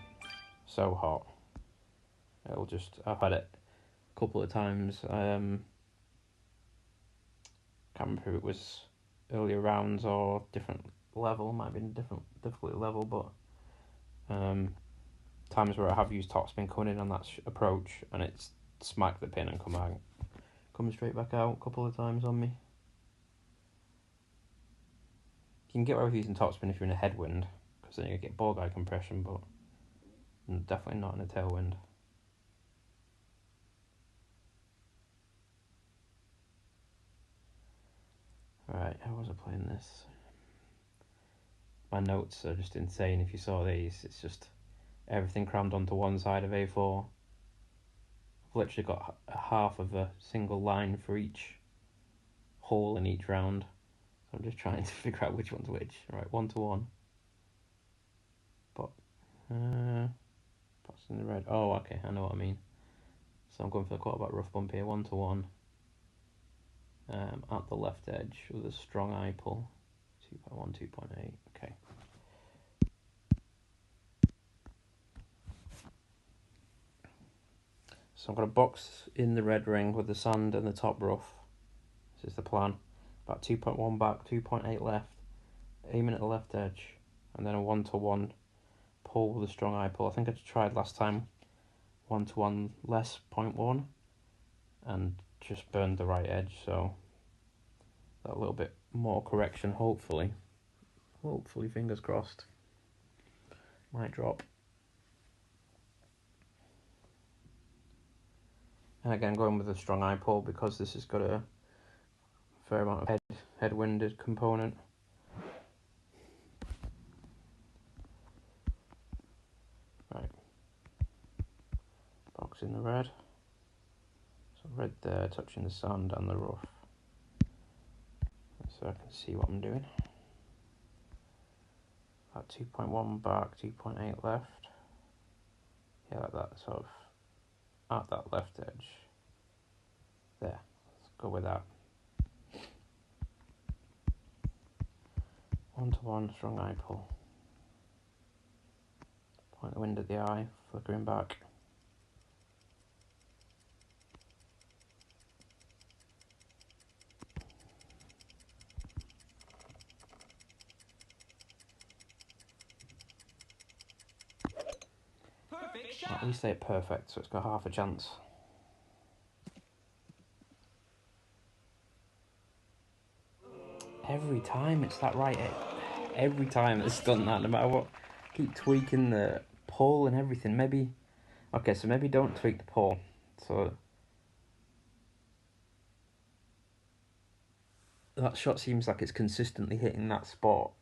so hot. I've had it a couple of times. Can't remember if it was earlier rounds or different level. Might have been a different difficulty level, but times where I have used topspin coming in on that approach, and it's smacked the pin and come straight back out a couple of times on me. You can get away with using topspin if you're in a headwind, because then you get ball guide compression, but definitely not in a tailwind. Right, how was I playing this? My notes are just insane. If you saw these, it's just everything crammed onto one side of A4. I've literally got a half of a single line for each hole in each round. So I'm just trying to figure out which one's which. Right, 1 to 1. But Pots in the red. Oh, okay, I know what I mean. So I'm going for the quarterback rough bump here, 1 to 1. At the left edge with a strong eye pull. 2.1, 2.8. Okay. So I'm going to box in the red ring with the sand and the top rough. This is the plan. About 2.1 back, 2.8 left. Aiming at the left edge. And then a 1 to 1 pull with a strong eye pull. I think I tried last time 1 to 1 less 0.1 and just burned the right edge. So that little bit more correction, hopefully. Hopefully, fingers crossed. Might drop. And again, going with a strong eye pull because this has got a fair amount of headwinded component. Right. Box in the red. So red there, touching the sand and the rough. So I can see what I'm doing. About 2.1 back, 2.8 left. Yeah, like that, sort of at that left edge. There, let's go with that. 1 to 1, strong eye pull. the wind at the eye, flickering back. Perfect At shot. least they hit perfect, so it's got half a chance. Every time it's that right. Every time it's done that, no matter what. Keep tweaking the pull and everything. Maybe, okay, so maybe don't tweak the pull. So that shot seems like it's consistently hitting that spot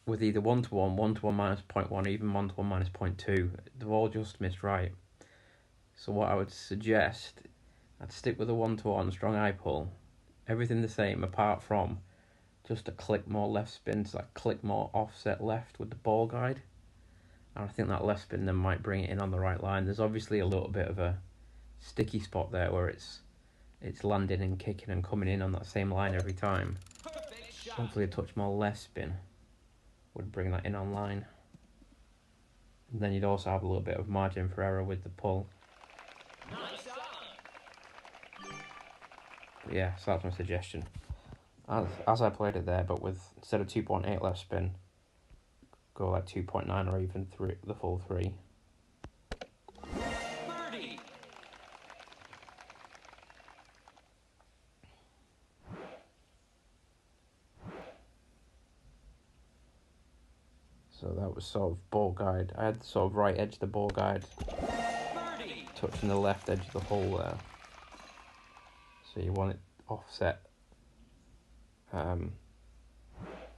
with either 1-to-1, 1-to-1 minus 0.1, or even 1-to-1 minus 0.2. They've all just missed right. So what I would suggest, I'd stick with a 1-to-1 strong eye pull. Everything the same apart from just a click more left spin, so like click more offset left with the ball guide. And I think that left spin then might bring it in on the right line. There's obviously a little bit of a sticky spot there where it's landing and kicking and coming in on that same line every time. Perfect shot. Hopefully a touch more left spin would bring that in on line. And then you'd also have a little bit of margin for error with the pull. Nice on. But yeah, so that's my suggestion. As I played it there, but with instead of 2.8 left spin, go like 2.9 or even the full 3. Birdie. So that was sort of ball guide. I had the sort of right edge of the ball guide Birdie. touching the left edge of the hole there. So you want it offset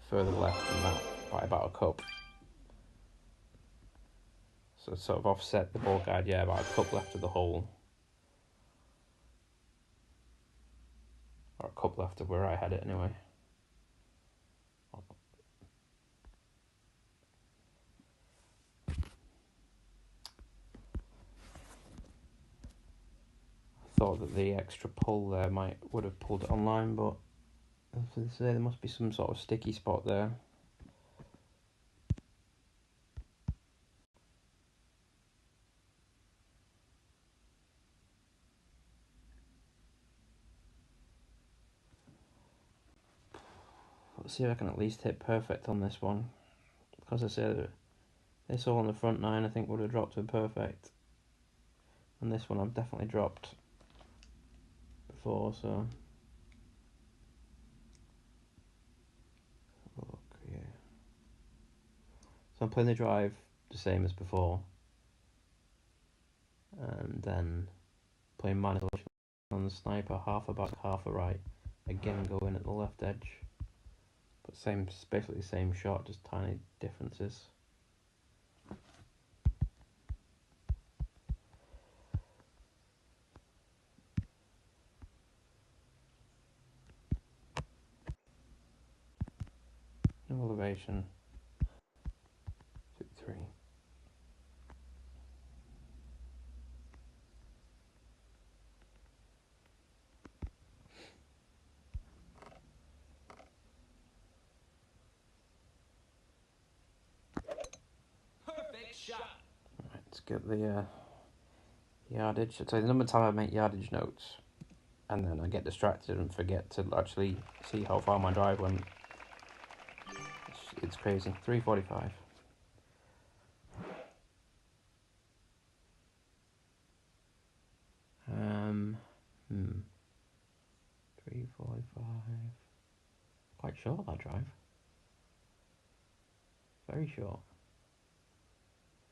further left than that by about a cup. So sort of offset the ball guide, yeah, about a cup left of the hole. Or a cup left of where I had it anyway. Thought that the extra pull there would have pulled it online, but as I say, there must be some sort of sticky spot there. Let's see if I can at least hit perfect on this one, because I said this all on the front 9 I think would have dropped to perfect, and this one I've definitely dropped before, so look, yeah. So I'm playing the drive the same as before, and then playing manipulation on the sniper, half a back, half a right, again going at the left edge, but basically the same shot, just tiny differences. No elevation. 2, 3. Perfect shot. Right, let's get the yardage. So the number of times I make yardage notes, and then I get distracted and forget to actually see how far my drive went. It's crazy. 345. Um, 345. Quite short, that drive. Very short.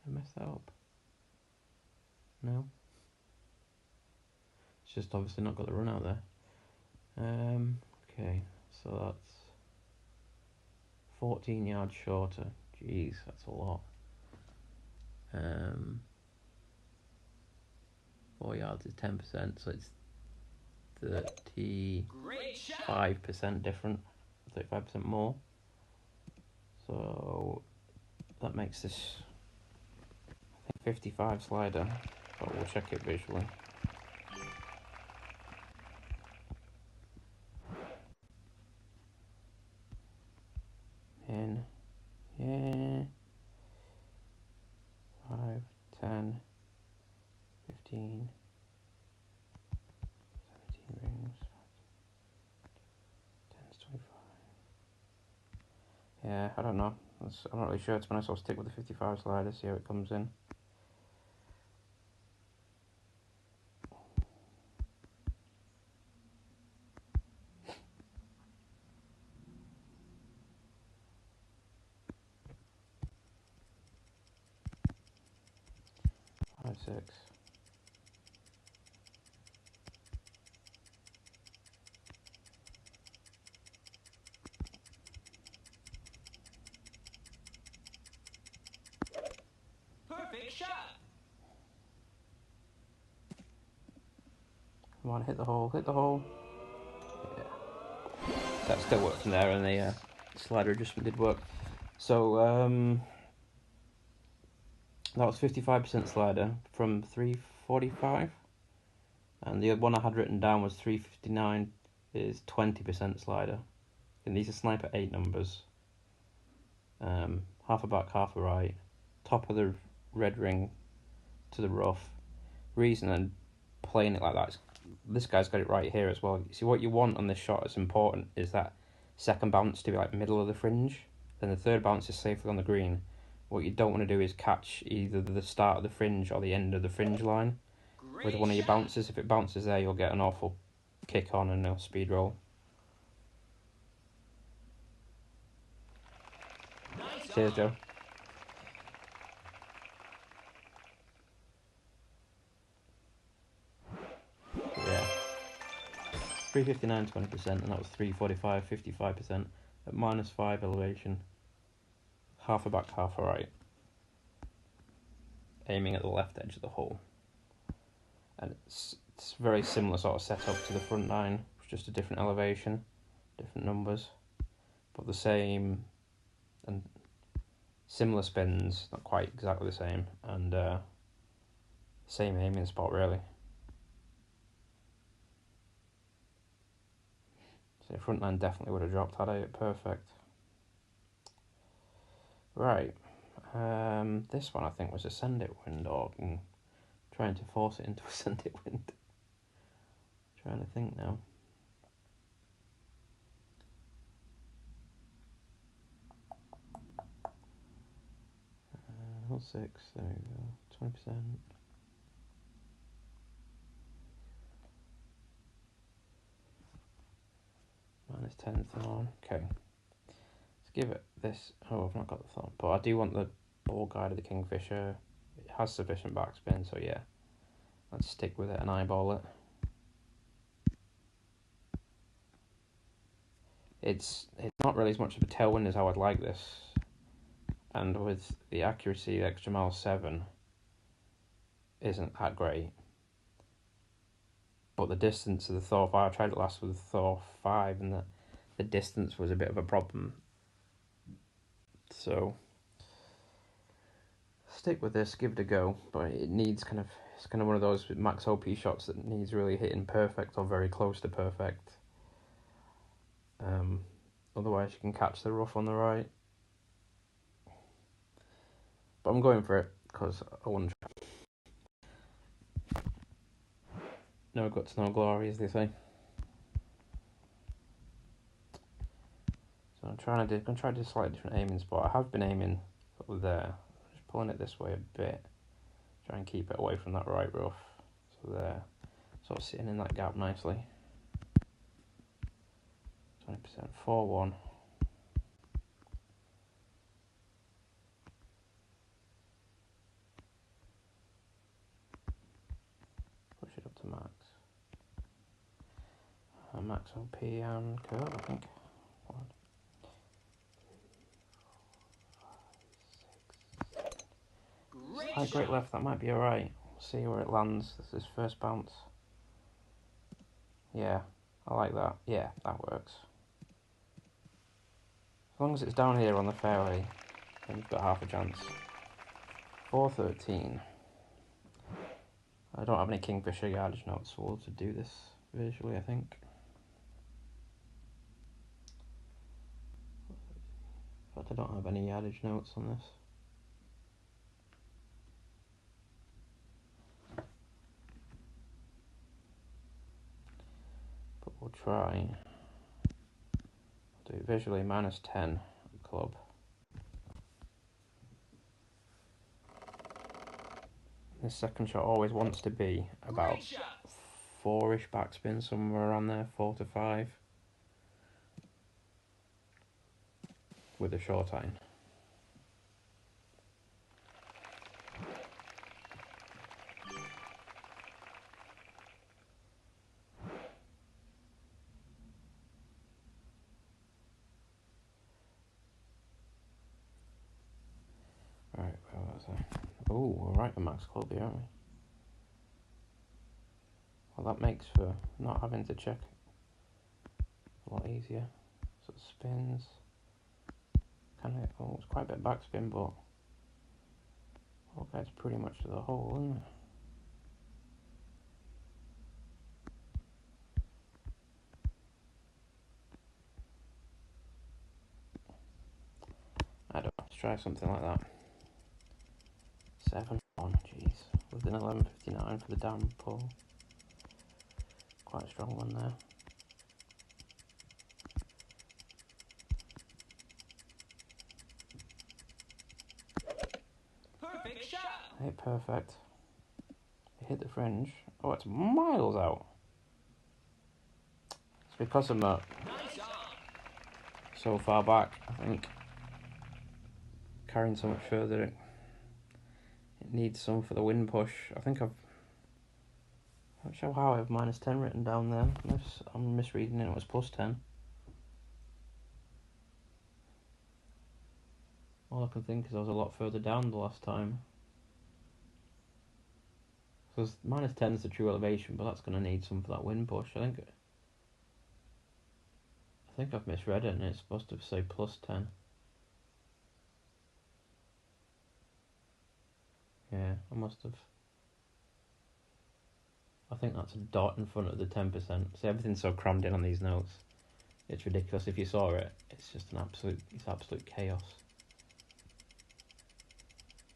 I messed that up. No. It's just obviously not got the run out there. Okay, so that's 14 yards shorter. Jeez, that's a lot. 4 yards is 10%, so it's 35% Great shot. different, 35% more. So that makes this, I think, 55 slider, but we'll check it visually. In, yeah. Yeah, I don't know. I'm not really sure. To be honest, I'll stick with the 55 slider, see how it comes in. Five, six. Perfect shot. Come on, hit the hole, hit the hole. Yeah. That still worked in there, and the slider adjustment did work. So, that was 55% slider from 345. And the one I had written down was 359 is 20% slider. And these are sniper 8 numbers. Half a back, half a right. Top of the red ring to the rough. Reason I'm playing it like that is this guy's got it right here as well. See, what you want on this shot is important is that second bounce to be like middle of the fringe. Then the third bounce is safely on the green. What you don't want to do is catch either the start of the fringe or the end of the fringe line with one of your bounces. If it bounces there, you'll get an awful kick on and a speed roll. Nice Cheers, on. Joe. Yeah. 359, 20%, and that was 345, 55% at -5 elevation. Half a back, half a right. Aiming at the left edge of the hole. And it's very similar sort of setup to the front nine, just a different elevation, different numbers, but the same and similar spins, not quite exactly the same, and same aiming spot really. So front nine definitely would have dropped had I hit perfect. Right, this one I think was a send it wind, or trying to force it into a send it wind. Trying to think now. Hole 6, there we go, 20%. -10 thorn, okay. Let's give it this, oh I've not got the thorn, but I do want the ball guide of the Kingfisher. It has sufficient backspin, so yeah. Let's stick with it and eyeball it. It's not really as much of a tailwind as how I'd like this. And with the accuracy, the extra mile 7 isn't that great. But the distance of the Thor 5, I tried it last with the Thor 5, and the distance was a bit of a problem. So, stick with this, give it a go. But it needs it's kind of one of those max OP shots that needs really hitting perfect or very close to perfect. Otherwise, you can catch the rough on the right. But I'm going for it because I want to try. No guts, no glory, as they say. So I'm going to try to do a slightly different aiming spot. I have been aiming sort of there. Just pulling it this way a bit. Try and keep it away from that right rough. So there. Sort of sitting in that gap nicely. 20%, 4-1. Push it up to max. Max OP and curve, I think. 1, 2, 3, 4, 5, 6. Great Great shot. left, that might be alright. See where it lands. This is first bounce. Yeah, I like that. Yeah, that works. As long as it's down here on the fairway, then you've got half a chance. 413. I don't have any Kingfisher yardage notes, so we'll have to do this visually, I think. In fact, I don't have any yardage notes on this. But we'll try. I'll do it visually, -10, club. This second shot always wants to be about Great shot. 4-ish backspin, somewhere around there, 4 to 5. With a short iron. Right, where was I? Oh, we're right at max club here, aren't we? Well, that makes for not having to check a lot easier. So it spins. Kind of, oh, it's quite a bit of backspin, but all gets pretty much to the hole, isn't it? I don't know, let's try something like that. 7-1, jeez. With an 11.59 for the down pull. Quite a strong one there. Perfect shot. Hit perfect. It hit the fringe. Oh, it's miles out. It's because I'm Nice on. so far back, I think. Carrying so much further, it needs some for the wind push. I think I'm not sure how I have -10 written down there. Unless I'm misreading it, it was +10. All I can think is I was a lot further down the last time. So -10 is the true elevation, but that's going to need some for that wind push. I think I've misread it, and it's supposed to say +10. Yeah, I must have. I think that's a dot in front of the 10%. See, everything's so crammed in on these notes. It's ridiculous. If you saw it, it's just it's absolute chaos.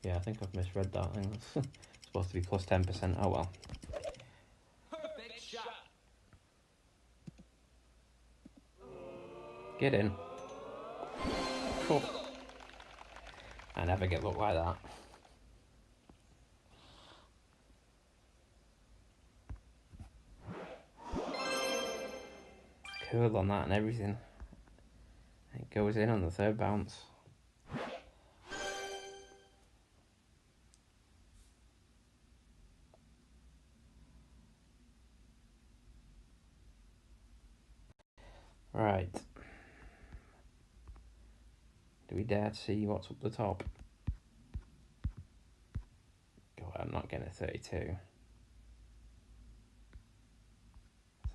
Yeah, I think I've misread that. I think that's supposed to be +10%. Oh well. Perfect shot. Get in. Cool. I never get luck like that. Curl on that and everything. It goes in on the third bounce. Right. Do we dare to see what's up the top? God, I'm not getting a 32.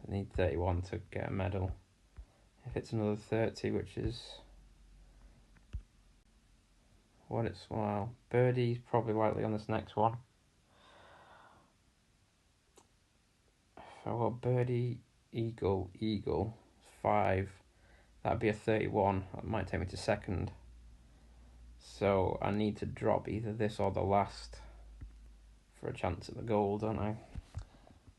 I need 31 to get a medal. If it's another 30, which is what it's, well, birdie's probably likely on this next one. If I got birdie, eagle, 5, that'd be a 31. That might take me to second. So I need to drop either this or the last for a chance at the goal, don't I?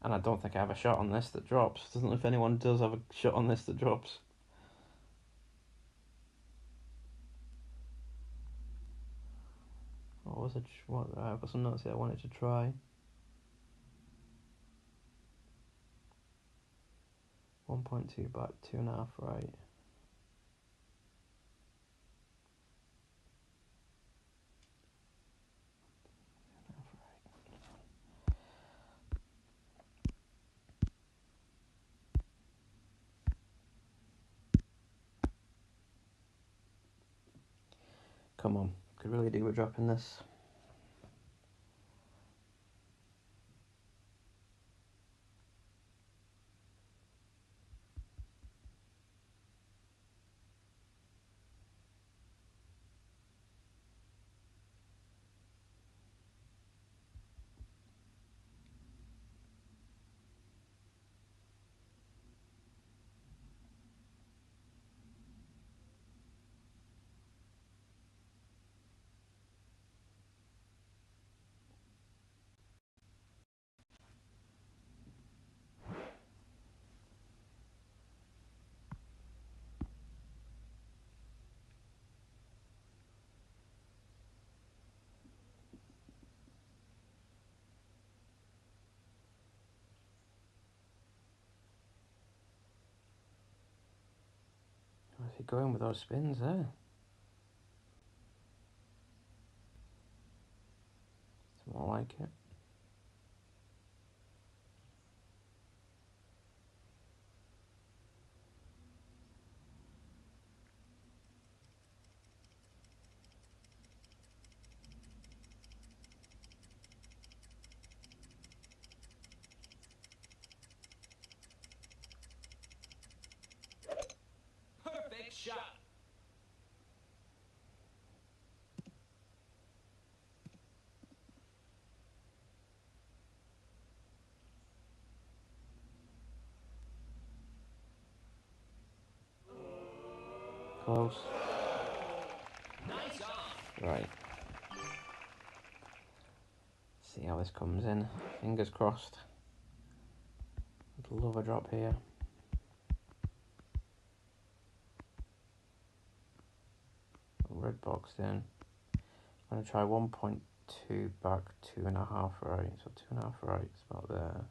And I don't think I have a shot on this that drops. Doesn't know if anyone does have a shot on this that drops. What was it? What? I've got some notes here I wanted to try. 1.2 back, 2.5 right. Come on, could really do with dropping this. Keep going with those spins there. It's more like it. Perfect shot. Close. Nice on. Right. See how this comes in. Fingers crossed. I'd love a drop here. Red boxed in. I'm going to try 1.2 back, 2.5 right. So 2.5 right is about there.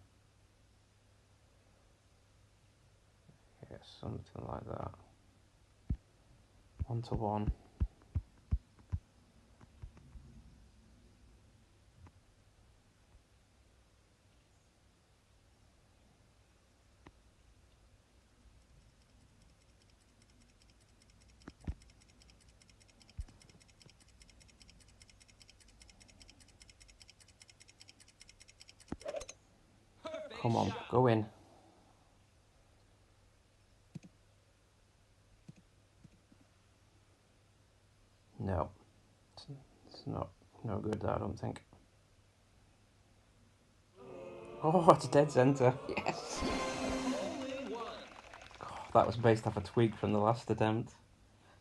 Yeah, something like that. 1 to 1. Perfect Come on, shot. go in. No, it's not no good. I don't think. Oh, it's dead centre. Yes. Only one. That was based off a tweak from the last attempt.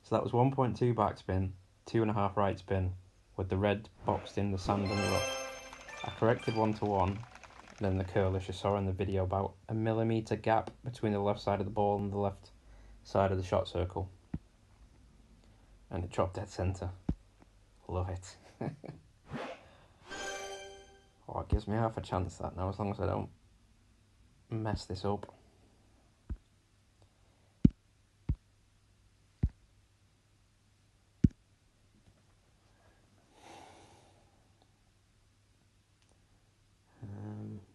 So that was 1.2 backspin, 2.5 right spin, with the red boxed in the sand and the rock. I corrected 1 to 1. Then the curl, as you saw in the video, about a millimetre gap between the left side of the ball and the left side of the shot circle. And it dropped dead centre. Love it. Oh, it gives me half a chance that now, as long as I don't mess this up.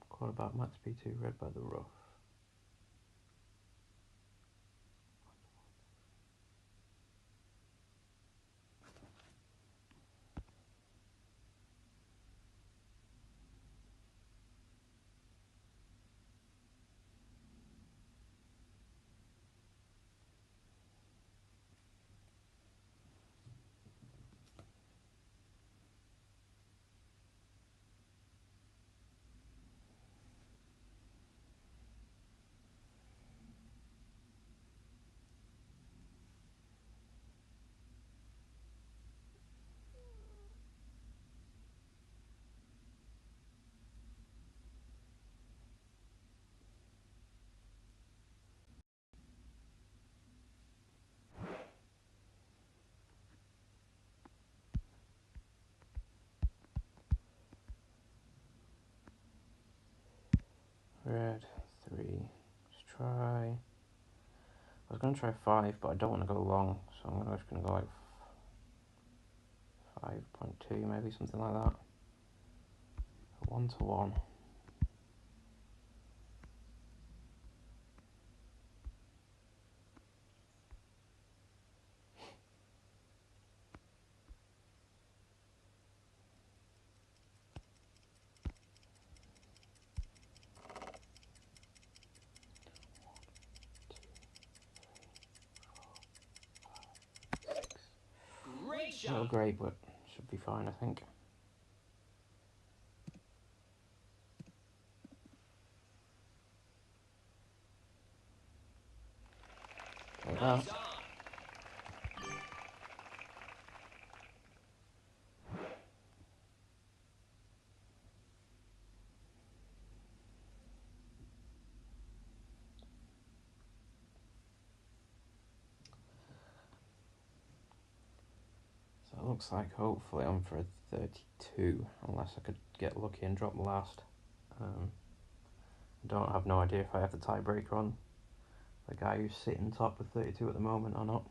Quarterback max P2 red by the rough. Red, 3. Let's try. I was going to try 5, but I don't want to go long, so I'm just going to go like 5.2, maybe something like that. 1 to 1. Great Not shot. great, but should be fine, I think. Like Nice that. on. So it looks like hopefully I'm for a 32, unless I could get lucky and drop last. I don't have no idea if I have the tiebreaker on the guy who's sitting top with 32 at the moment or not.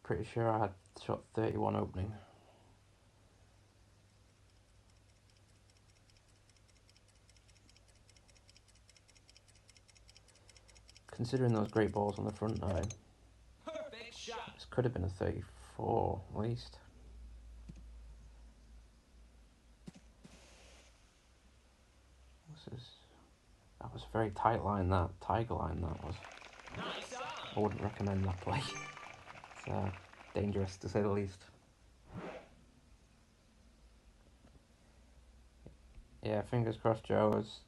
pretty sure I had shot 31 opening. Considering those great balls on the front nine, Perfect shot. this could have been a 34 at least. That was a very tight line, that tiger line that was. Nice on. I wouldn't recommend that play. It's dangerous to say the least. Yeah, fingers crossed Joe was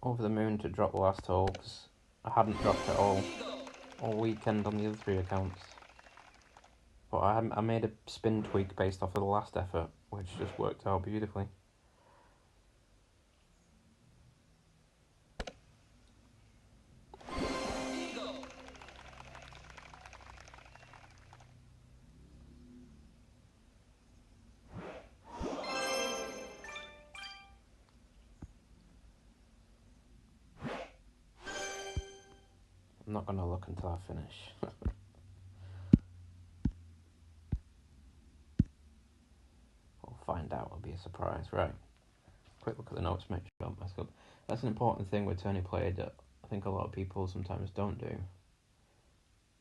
over the moon to drop the last hole, because I hadn't dropped it all weekend on the other 3 accounts. But I made a spin tweak based off of the last effort, which just worked out beautifully. Eagle. I'm not going to look until I finish. We'll find out, it'll be a surprise. Right, quick look at the notes, make sure I don't mess up. That's an important thing with tourney play that I think a lot of people sometimes don't do.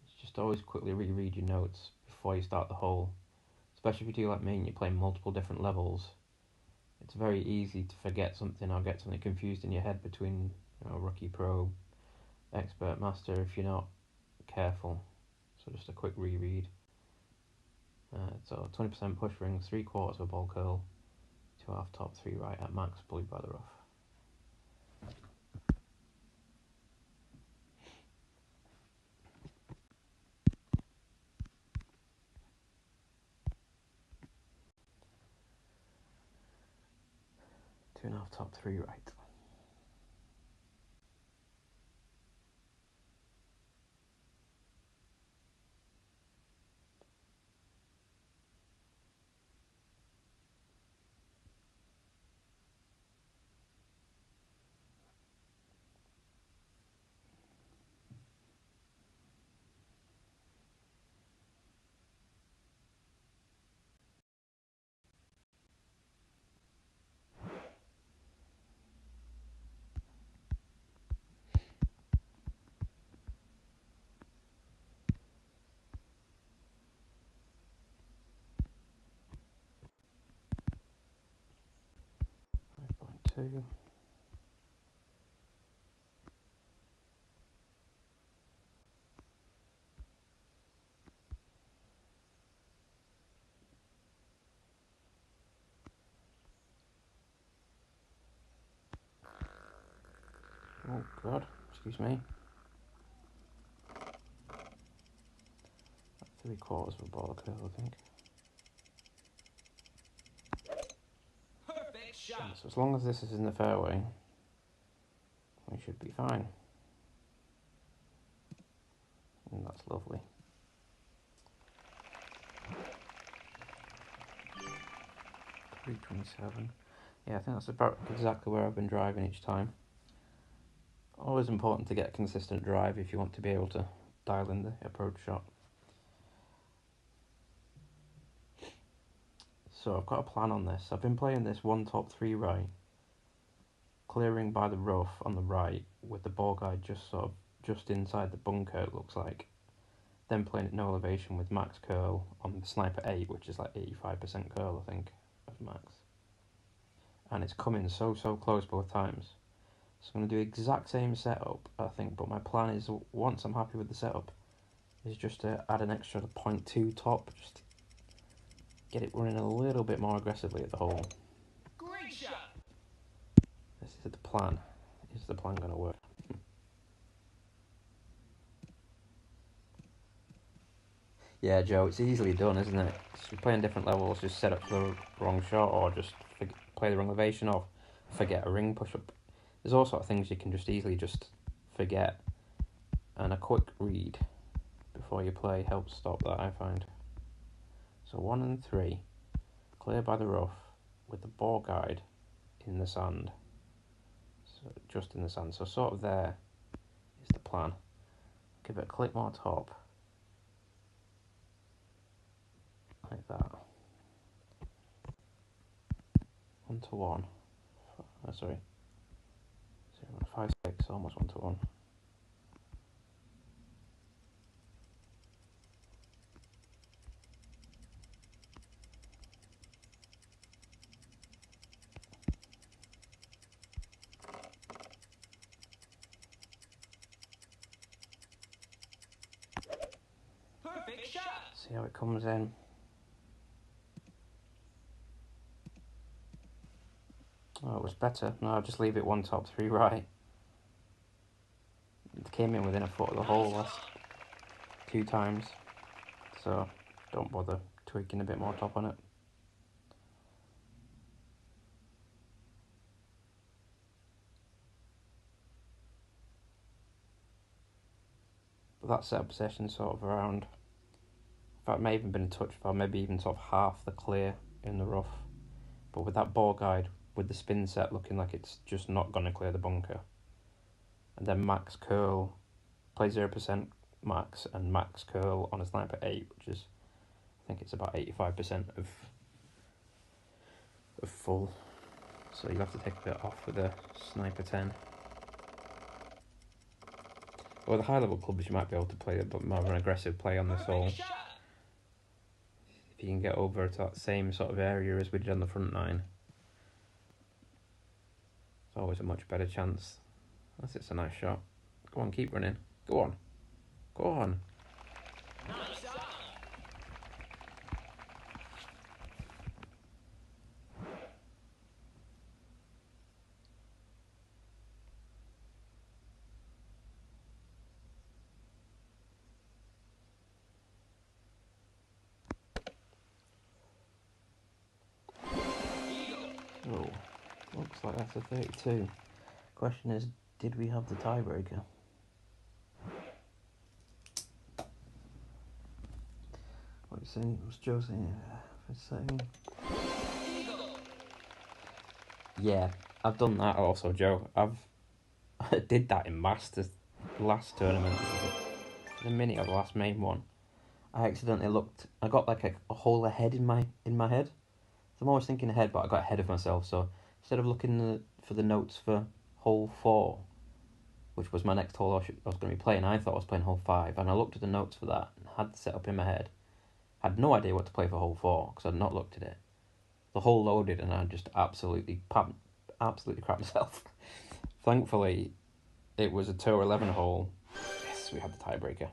It's just always quickly reread your notes before you start the hole. Especially if you do like me and you play multiple different levels. It's very easy to forget something or get something confused in your head between rookie, pro, expert, master if you're not careful. So just a quick reread. So 20% push ring, 3/4 of a ball curl, 2 half top, 3 right at max, blue by the rough. Two and a half top, 3 right. Two. Oh god, excuse me. 3/4 of a ball curl, I think. Perfect shot. So as long as this is in the fairway, we should be fine. And that's lovely. 327. Yeah, I think that's about exactly where I've been driving each time. Always important to get a consistent drive if you want to be able to dial in the approach shot. So I've got a plan on this. I've been playing this 1 top 3 right, clearing by the rough on the right with the ball guide just inside the bunker, it looks like. Then playing at no elevation with max curl on the sniper 8, which is like 85% curl, I think, of max. And it's coming so close both times. So I'm going to do the exact same setup, I think, but my plan is, once I'm happy with the setup, is just to add an extra 0.2 top, just to get it running a little bit more aggressively at the hole. Great shot. This is the plan. Is the plan going to work? Yeah, Joe, it's easily done, isn't it? Because you're playing different levels, just set up for the wrong shot, or just play the wrong elevation, or forget a ring push-up. There's all sorts of things you can just easily just forget, and a quick read before you play helps stop that, I find. So 1 and 3, clear by the rough, with the ball guide in the sand. So just in the sand, so sort of there is the plan. Give it a click more top. like that. 1 to 1. Oh, sorry. 0, 5, 6, almost 1 to 1. Perfect shot. See how it comes in. Oh, it was better. No, I'll just leave it 1 top, 3 right. It came in within a foot of the hole last 2 times. So, don't bother tweaking a bit more top on it. But that setup session sort of around, in fact, it may have even been a touch for maybe even sort of half the clear in the rough. But with that ball guide, with the spin set looking like it's just not going to clear the bunker. And then max curl, play 0% max and max curl on a sniper 8, which is, I think it's about 85% of full. So you have to take a bit off with a sniper 10. Or the high level clubs you might be able to play a bit more of an aggressive play on the soul. Perfect shot. If you can get over to that same sort of area as we did on the front 9. It's always a much better chance. Unless it's a nice shot. Go on, keep running. Go on. Go on. Nice eye. Oh, looks like that's a 32. Question is, did we have the tiebreaker? What are you saying? Was Joe saying? Yeah, I've done that also, Joe. I did that in Masters last tournament. The minute of the last main one, I accidentally looked. I got like a hole ahead in my head. So I'm always thinking ahead, but I got ahead of myself. So instead of looking for the notes for hole 4, which was my next hole I was going to be playing, I thought I was playing hole 5, and I looked at the notes for that and had the setup in my head. Had no idea what to play for hole 4 because I'd not looked at it. The hole loaded, and I just absolutely crap myself. Thankfully, it was a tour 11 hole. Yes, we had the tiebreaker.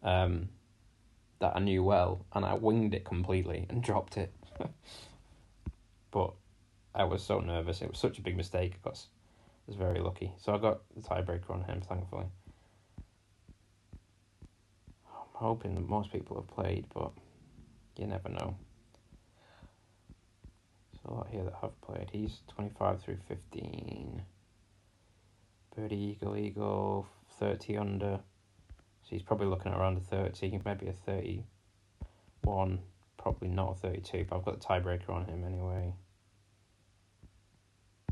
That I knew well, and I winged it completely and dropped it. But I was so nervous. It was such a big mistake. I was very lucky. So I got the tiebreaker on him, thankfully. I'm hoping that most people have played, but you never know. There's a lot here that have played. He's 25 through 15. Birdie, eagle, 30 under. So he's probably looking at around a 30, maybe a 31. Probably not a 32, but I've got the tiebreaker on him anyway.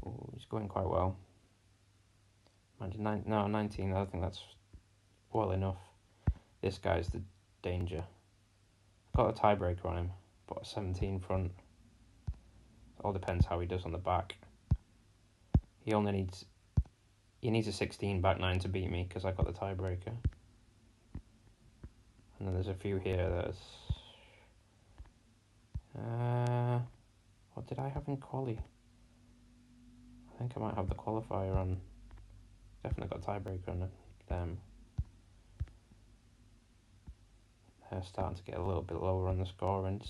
Ooh, he's going quite well. 19, I don't think that's well enough. This guy's the danger. I've got a tiebreaker on him, but a 17 front. It all depends how he does on the back. He needs a 16 back 9 to beat me because I got the tiebreaker. And then there's a few here that's... what did I have in quali? I think I might have the qualifier on. Definitely got a tiebreaker on them. They're starting to get a little bit lower on the score, and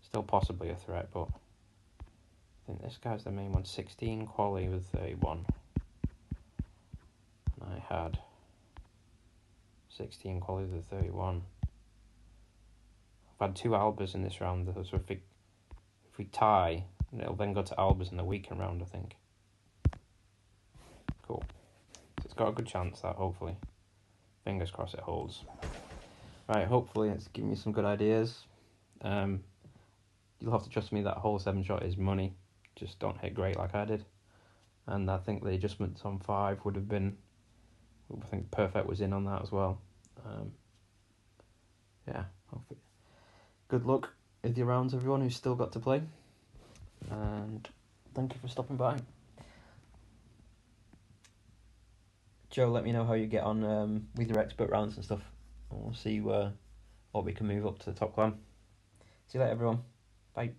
still possibly a threat, but I think this guy's the main one. 16 quali with 31. And I had 16 quali with 31. I've had 2 Albers in this round, so if we tie, it'll then go to Albers in the weekend round, I think. Cool. So it's got a good chance, that, hopefully. Fingers crossed it holds. Right, hopefully it's giving me some good ideas. You'll have to trust me that hole 7 shot is money. Just don't hit great like I did. And I think the adjustments on 5 would have been... I think Perfect was in on that as well. Yeah, hopefully. Good luck. with your rounds, everyone who's still got to play. And thank you for stopping by. Joe, let me know how you get on with your expert rounds and stuff. And we'll see what we can move up to the top clan. See you later, everyone. Bye.